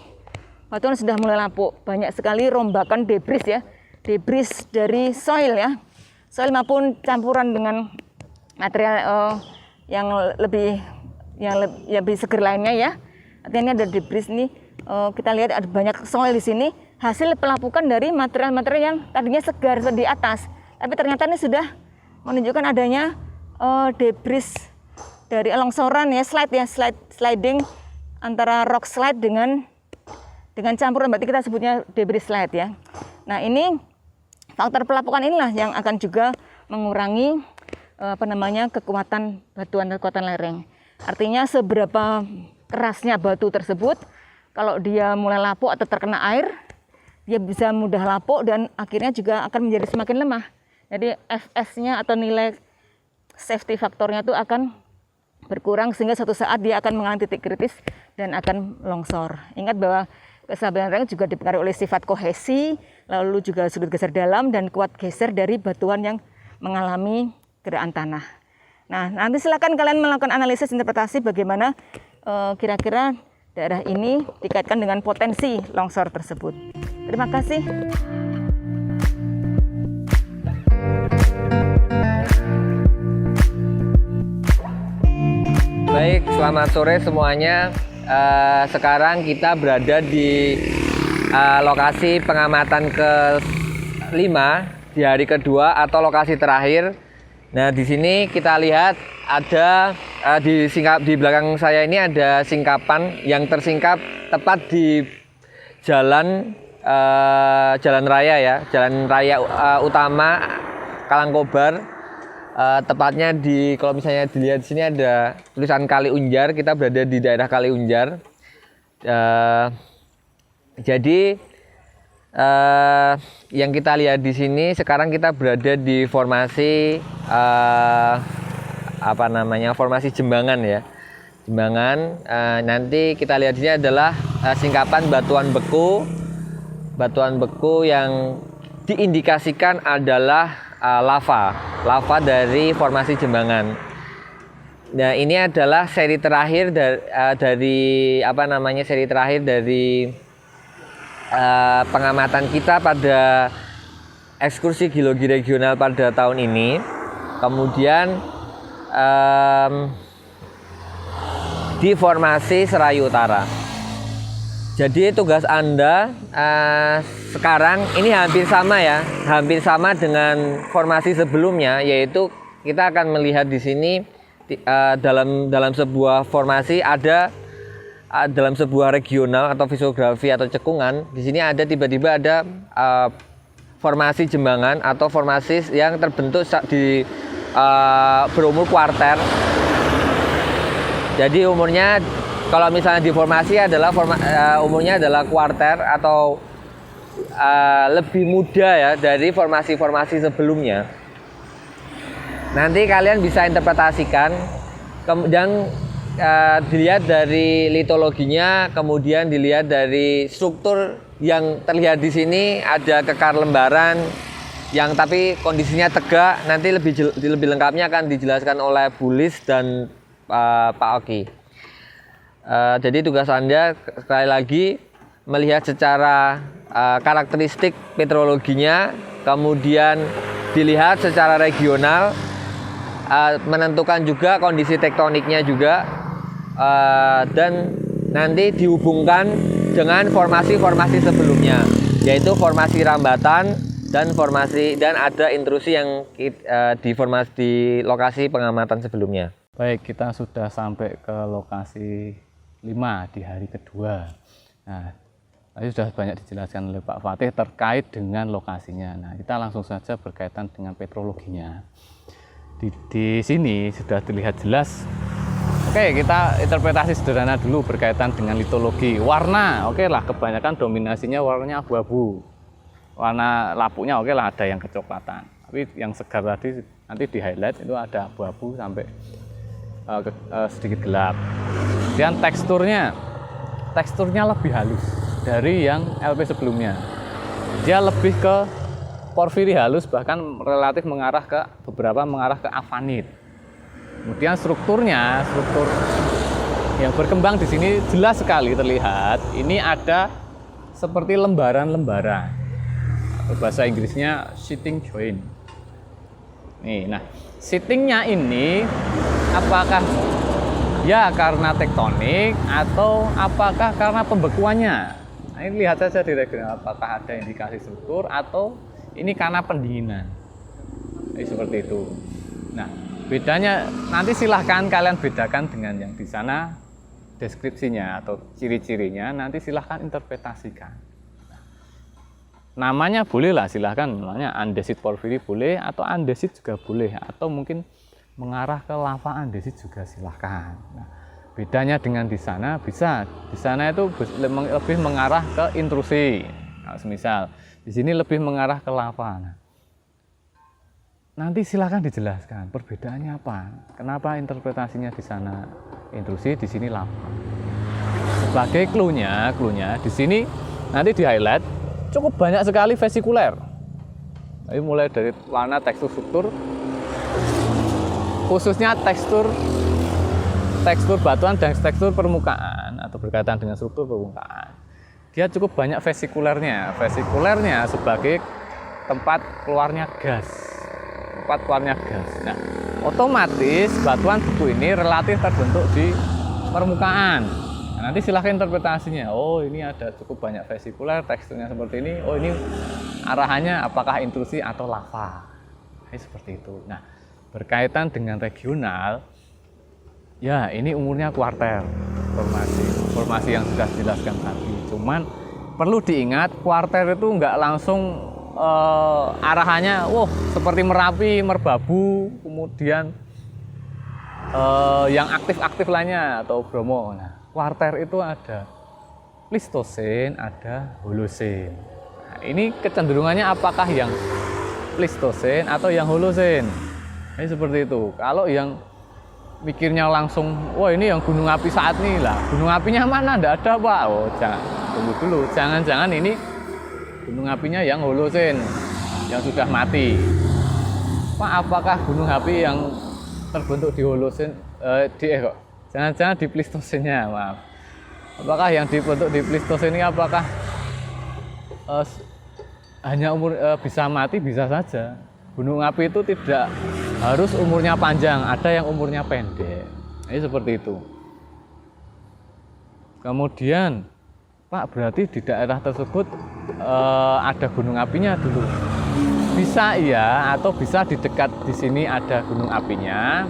batuan sudah mulai lapuk. Banyak sekali rombakan debris ya, debris dari soil ya, soil maupun campuran dengan material yang lebih seger lainnya ya. Artinya ini ada debris ini. Kita lihat ada banyak soil di sini, hasil pelapukan dari material-material yang tadinya segar di atas, tapi ternyata ini sudah menunjukkan adanya debris dari longsoran ya, sliding antara rock slide dengan campuran, berarti kita sebutnya debris slide ya. Nah, ini faktor pelapukan inilah yang akan juga mengurangi kekuatan batuan, kekuatan lereng. Artinya seberapa kerasnya batu tersebut, kalau dia mulai lapuk atau terkena air, dia bisa mudah lapuk dan akhirnya juga akan menjadi semakin lemah. Jadi FS-nya atau nilai safety faktornya itu akan berkurang sehingga suatu saat dia akan mengalami titik kritis dan akan longsor. Ingat bahwa kestabilan lereng juga dipengaruhi oleh sifat kohesi, lalu juga sudut geser dalam dan kuat geser dari batuan yang mengalami gerakan tanah. Nah, nanti silakan kalian melakukan analisis interpretasi bagaimana kira-kira daerah ini dikaitkan dengan potensi longsor tersebut. Terima kasih. Baik, selamat sore semuanya. Sekarang kita berada di lokasi pengamatan ke-5 di hari kedua atau lokasi terakhir. Nah, di sini kita lihat ada di belakang saya ini ada singkapan yang tersingkap tepat di jalan raya ya, jalan raya utama Kalangkobar. Tepatnya kalau misalnya dilihat di sini ada tulisan Kali Unjar, kita berada di daerah Kali Unjar. Jadi yang kita lihat di sini sekarang kita berada di formasi formasi Jembangan ya. Jembangan. Nanti kita lihat di sini adalah singkapan batuan beku yang diindikasikan adalah lava dari formasi Jembangan. Nah, ini adalah seri terakhir dari pengamatan kita pada ekskursi geologi regional pada tahun ini. Kemudian di formasi Serayu Utara. Jadi tugas Anda sekarang ini hampir sama dengan formasi sebelumnya, yaitu kita akan melihat di sini dalam sebuah formasi ada dalam sebuah regional atau fisiografi atau cekungan. Di sini tiba-tiba ada formasi Jembangan atau formasi yang terbentuk di berumur kuarter. Jadi umurnya kalau misalnya di formasi adalah umurnya adalah kuarter atau lebih muda ya dari formasi-formasi sebelumnya. Nanti kalian bisa interpretasikan dan dilihat dari litologinya, kemudian dilihat dari struktur yang terlihat di sini ada kekar lembaran yang tapi kondisinya tegak. Nanti lebih lengkapnya akan dijelaskan oleh Bu Lis dan Pak Oki. Jadi tugas Anda sekali lagi melihat secara karakteristik petrologinya, kemudian dilihat secara regional, menentukan juga kondisi tektoniknya juga, dan nanti dihubungkan dengan formasi-formasi sebelumnya, yaitu formasi rambatan dan ada intrusi yang di lokasi pengamatan sebelumnya. Baik, kita sudah sampai ke lokasi 5 di hari kedua. Nah, tadi sudah banyak dijelaskan oleh Pak Fatih terkait dengan lokasinya. Nah, kita langsung saja berkaitan dengan petrologinya. Di sini sudah terlihat jelas. Oke, kita interpretasi sederhana dulu berkaitan dengan litologi. Warna, oke lah, kebanyakan dominasinya warnanya abu-abu. Warna lapuknya oke lah, ada yang kecoklatan. Tapi yang segar tadi nanti di highlight itu ada abu-abu sampai sedikit gelap. Kemudian teksturnya lebih halus dari yang LP sebelumnya. Dia lebih ke porfiri halus, bahkan relatif mengarah ke avanit. Kemudian struktur yang berkembang di sini jelas sekali terlihat. Ini ada seperti lembaran-lembaran. Bahasa Inggrisnya sheeting joint. Nih, nah sheetingnya ini apakah ya karena tektonik atau apakah karena pembekuannya? Nah, ini lihat saja di regional apakah ada indikasi struktur atau ini karena pendinginan. Ini seperti itu. Nah, bedanya nanti silahkan kalian bedakan dengan yang di sana deskripsinya atau ciri-cirinya, nanti silahkan interpretasikan. Namanya boleh lah, silahkan namanya andesit porfiri boleh atau andesit juga boleh, atau mungkin mengarah ke lava andesit juga silahkan. Nah, bedanya dengan di sana bisa, di sana itu lebih mengarah ke intrusi. Nah, semisal di sini lebih mengarah ke lava. Nah, nanti silahkan dijelaskan perbedaannya apa. Kenapa interpretasinya di sana intrusi, di sini lava. Sebagai clue-nya di sini nanti di highlight cukup banyak sekali vesikuler. Jadi mulai dari warna, tekstur, struktur, khususnya tekstur batuan dan tekstur permukaan atau berkaitan dengan struktur permukaan. Dia cukup banyak vesikulernya. Vesikulernya sebagai tempat keluarnya gas. Nah, otomatis batuan buku ini relatif terbentuk di permukaan. Nah, nanti silahkan interpretasinya. Oh, ini ada cukup banyak vesikuler, teksturnya seperti ini. Oh, ini arahannya apakah intrusi atau lava. Ini seperti itu. Nah, berkaitan dengan regional, ya ini umurnya kuarter. Formasi yang sudah dijelaskan tadi. Cuman perlu diingat, kuarter itu nggak langsung arahannya, seperti Merapi, Merbabu, kemudian yang aktif-aktif lainnya atau Bromo. Nah, kuarter itu ada Pleistocene, ada Holocene. Nah, ini kecenderungannya apakah yang Pleistocene atau yang Holocene? Ini seperti itu. Kalau yang mikirnya langsung, ini yang gunung api saat ini lah. Gunung apinya mana? Nggak ada, Pak. Oh, jangan, tunggu dulu. Jangan-jangan ini gunung apinya yang Holocene, yang sudah mati. Pak, apakah gunung api yang terbentuk di Holocene, jangan-jangan di Pleistocene-nya, maaf. Apakah yang dibentuk di Pleistocene ini apakah hanya umur bisa mati? Bisa saja. Gunung api itu tidak harus umurnya panjang, ada yang umurnya pendek. Ini seperti itu. Kemudian, Pak, berarti di daerah tersebut ada gunung apinya dulu. Bisa iya, atau bisa di dekat di sini ada gunung apinya.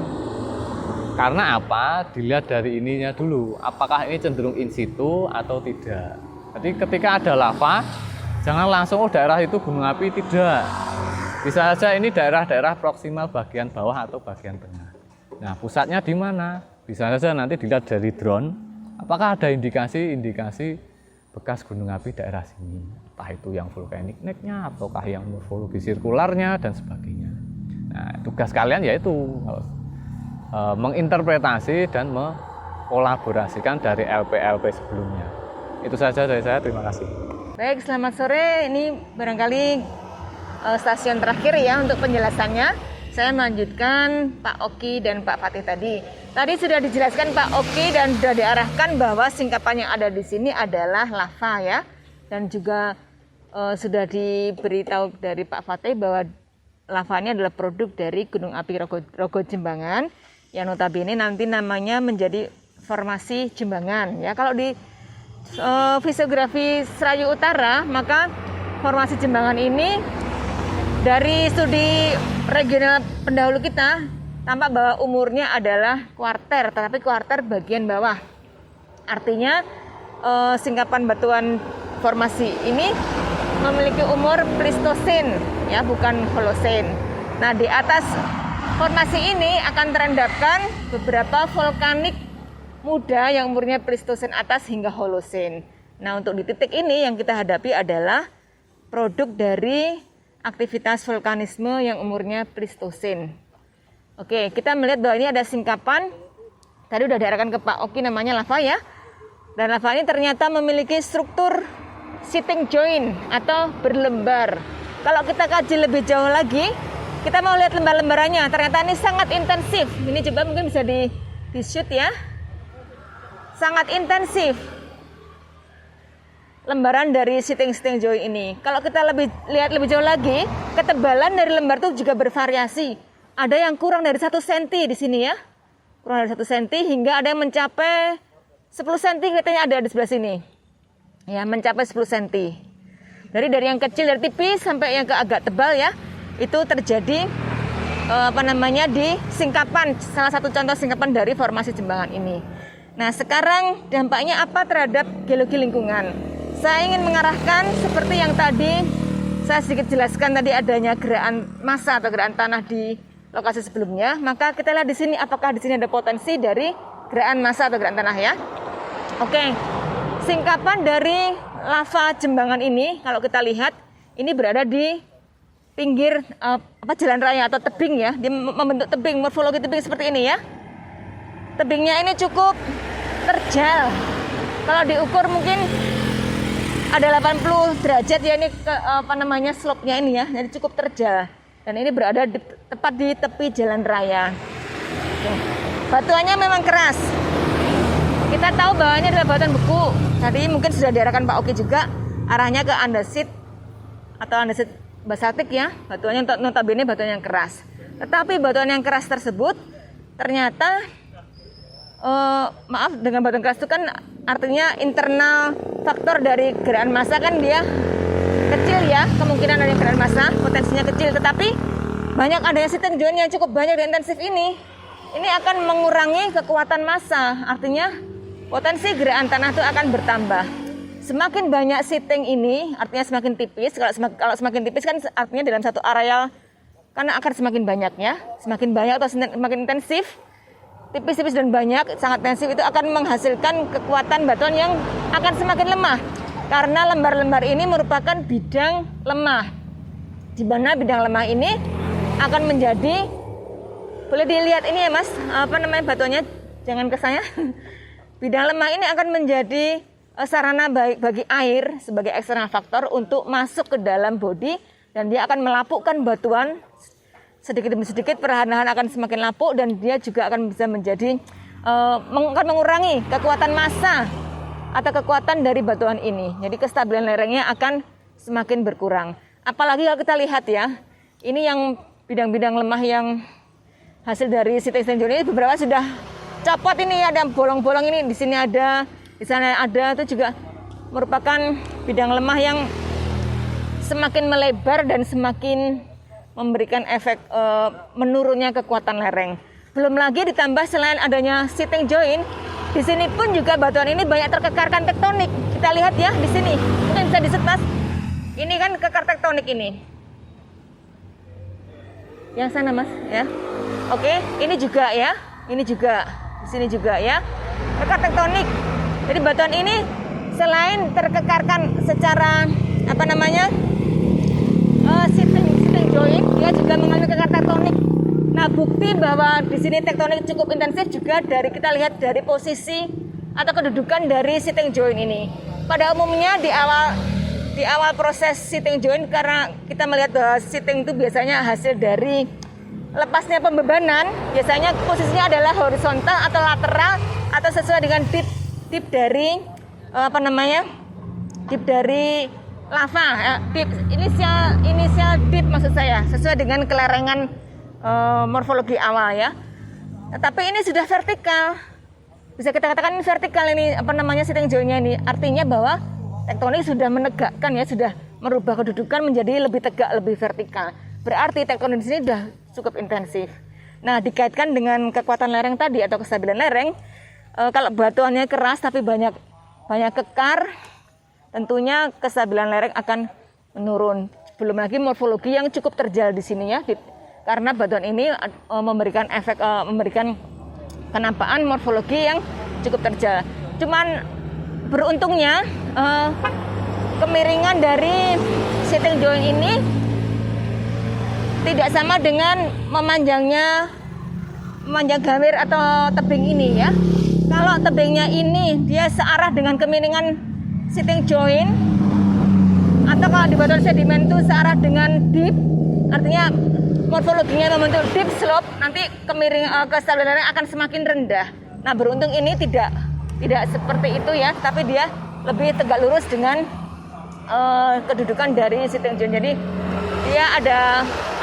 Karena apa? Dilihat dari ininya dulu. Apakah ini cenderung in situ atau tidak. Jadi ketika ada lava, jangan langsung daerah itu gunung api, tidak. Bisa saja ini daerah-daerah proksimal bagian bawah atau bagian tengah. Nah, pusatnya di mana? Bisa saja nanti dilihat dari drone. Apakah ada indikasi bekas gunung api daerah sini? Entah itu yang volcanic neck-nya ataukah yang morfologi sirkularnya dan sebagainya. Nah, tugas kalian yaitu menginterpretasi dan mengkolaborasikan dari LP-LP sebelumnya. Itu saja dari saya, terima kasih. Baik, selamat sore. Ini barangkali stasiun terakhir ya untuk penjelasannya. Saya melanjutkan Pak Oki dan Pak Fatih tadi. Tadi sudah dijelaskan Pak Oki dan sudah diarahkan bahwa singkapan yang ada di sini adalah lava ya. Dan juga sudah diberitahu dari Pak Fatih bahwa lava ini adalah produk dari Gunung Api Rogo Jembangan yang notabene nanti namanya menjadi formasi Jembangan ya. Kalau di fisiografi Serayu Utara, maka formasi Jembangan ini dari studi regional pendahulu kita tampak bahwa umurnya adalah kuarter, tetapi kuarter bagian bawah. Artinya singkapan batuan formasi ini memiliki umur Pleistosen ya, bukan Holosen. Nah, di atas formasi ini akan terendapkan beberapa vulkanik muda yang umurnya Pleistosen atas hingga Holosen. Nah, untuk di titik ini yang kita hadapi adalah produk dari aktivitas vulkanisme yang umurnya Pleistosen. Oke, kita melihat bahwa ini ada singkapan, tadi udah diarahkan ke Pak Oki, namanya lava ya. Dan lava ini ternyata memiliki struktur sitting joint atau berlembar. Kalau kita kaji lebih jauh lagi, kita mau lihat lembar-lembarannya. Ternyata ini sangat intensif. Ini coba mungkin bisa di shoot ya. Sangat intensif lembaran dari sitting joint ini. Kalau kita lihat lebih jauh lagi, ketebalan dari lembar itu juga bervariasi. Ada yang kurang dari 1 cm di sini ya. Kurang dari 1 cm hingga ada yang mencapai 10 cm, kelihatannya ada di sebelah sini. Ya, mencapai 10 cm. Dari yang kecil, dari tipis sampai yang ke agak tebal ya. Itu terjadi di singkapan, salah satu contoh singkapan dari formasi Jembangan ini. Nah, sekarang dampaknya apa terhadap geologi lingkungan? Saya ingin mengarahkan seperti yang tadi saya sedikit jelaskan, tadi adanya gerakan massa atau gerakan tanah di lokasi sebelumnya. Maka kita lihat di sini apakah di sini ada potensi dari gerakan massa atau gerakan tanah ya. Oke. Singkapan dari lava Jembangan ini kalau kita lihat ini berada di pinggir jalan raya atau tebing ya. Dia membentuk tebing, morfologi tebing seperti ini ya. Tebingnya ini cukup terjal. Kalau diukur mungkin ada 80 derajat ya, ini slope-nya ini ya. Jadi cukup terjal. Dan ini berada tepat di tepi jalan raya. Oke. Batuannya memang keras. Kita tahu bahwa ini adalah batuan beku. Tadi mungkin sudah diarahkan Pak Oki juga arahnya ke andesit atau andesit basaltik ya. Batuannya notabene batuan yang keras. Tetapi batuan yang keras tersebut ternyata dengan batuan keras itu kan artinya internal faktor dari gerakan massa kan dia kecil ya, kemungkinan ada gerakan massa potensinya kecil, tetapi banyak adanya sitting joint yang cukup banyak dan intensif ini akan mengurangi kekuatan massa, artinya potensi gerakan tanah itu akan bertambah. Semakin banyak sitting ini artinya semakin tipis. Kalau semakin tipis kan artinya dalam satu areal karena akan semakin banyak ya, semakin banyak atau semakin intensif. Tipis-tipis dan banyak, sangat intensif itu akan menghasilkan kekuatan batuan yang akan semakin lemah. Karena lembar-lembar ini merupakan bidang lemah. Di mana bidang lemah ini akan menjadi, boleh dilihat ini ya Mas, batuannya, jangan ke saya. Bidang lemah ini akan menjadi sarana bagi air sebagai eksternal faktor untuk masuk ke dalam bodi dan dia akan melapukkan batuan sedikit demi sedikit, perlahan-lahan akan semakin lapuk dan dia juga akan bisa menjadi akan mengurangi kekuatan massa atau kekuatan dari batuan ini. Jadi kestabilan lerengnya akan semakin berkurang. Apalagi kalau kita lihat ya, ini yang bidang-bidang lemah yang hasil dari sitting joint ini beberapa sudah copot, ini ada bolong-bolong, ini di sini ada, di sana ada, itu juga merupakan bidang lemah yang semakin melebar dan semakin memberikan efek menurunnya kekuatan lereng. Belum lagi ditambah selain adanya sitting joint, di sini pun juga batuan ini banyak terkekarkan tektonik. Kita lihat ya di sini, mungkin bisa diset Mas. Ini kan kekar tektonik ini. Yang sana Mas ya. Oke, ini juga ya, ini juga, di sini juga ya. Kekar tektonik. Jadi batuan ini selain terkekarkan secara sitting joint, dia juga mengalami kekar tektonik. Nah, bukti bahwa di sini tektonik cukup intensif juga dari kita lihat dari posisi atau kedudukan dari sitting joint ini. Pada umumnya di awal proses sitting joint, karena kita melihat bahwa sitting itu biasanya hasil dari lepasnya pembebanan biasanya posisinya adalah horizontal atau lateral atau sesuai dengan tip dari tip dari lava, tip inisial tip maksud saya, sesuai dengan kelerengan morfologi awal ya. Tetapi ini sudah vertikal, bisa kita katakan ini vertikal ini sitting joint-nya ini, artinya bahwa tektonik sudah menegakkan ya, sudah merubah kedudukan menjadi lebih tegak, lebih vertikal. Berarti tektonik di sini sudah cukup intensif. Nah, dikaitkan dengan kekuatan lereng tadi atau kestabilan lereng, kalau batuannya keras tapi banyak kekar, tentunya kestabilan lereng akan menurun. Belum lagi morfologi yang cukup terjal di sini ya, karena batuan ini memberikan kenampaan morfologi yang cukup terjal. Cuman beruntungnya kemiringan dari sitting joint ini tidak sama dengan memanjang gawir atau tebing ini ya. Kalau tebingnya ini dia searah dengan kemiringan sitting joint, atau kalau di batuan sedimen itu searah dengan dip, artinya morfologinya membentuk deep slope, nanti kestabilan lereng akan semakin rendah. Nah, beruntung ini tidak seperti itu ya, tapi dia lebih tegak lurus dengan kedudukan dari sitting joint. Jadi dia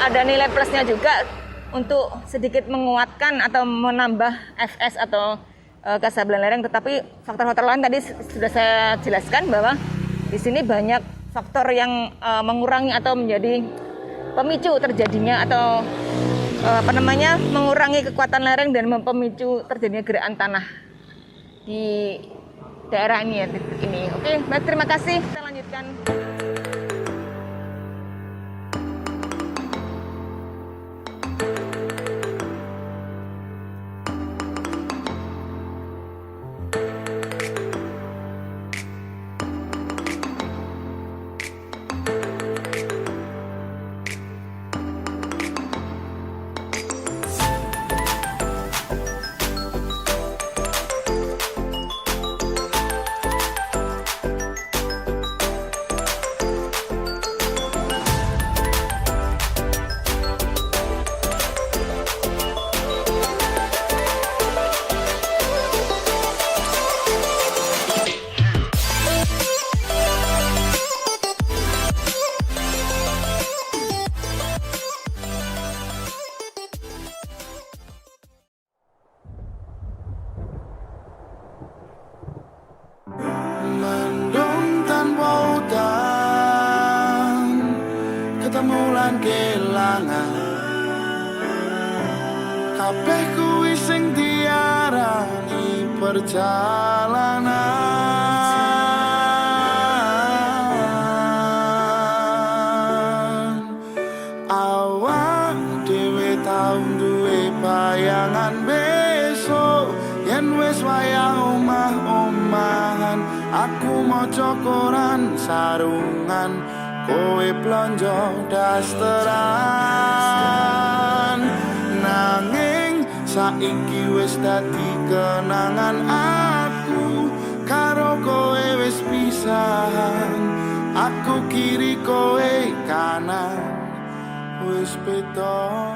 ada nilai plusnya juga untuk sedikit menguatkan atau menambah FS atau kestabilan lereng. Tetapi faktor-faktor lain tadi sudah saya jelaskan bahwa di sini banyak faktor yang mengurangi atau menjadi pemicu terjadinya atau mengurangi kekuatan lereng dan memicu terjadinya gerakan tanah di daerah ini ya, titik ini. Oke, baik, terima kasih. Kita lanjutkan. Kelangan kabeh kuwi sing diarani perjalanan. Awak dhewe tau duwe bayangan besok yen wis wayah omah-omahan. Aku maca koran sarungan, kowe blonjo dasteran. Nanging saiki wis dadi kenangan aku karo kowe wis pisahan. Aku kiri kowe kanan wis beda.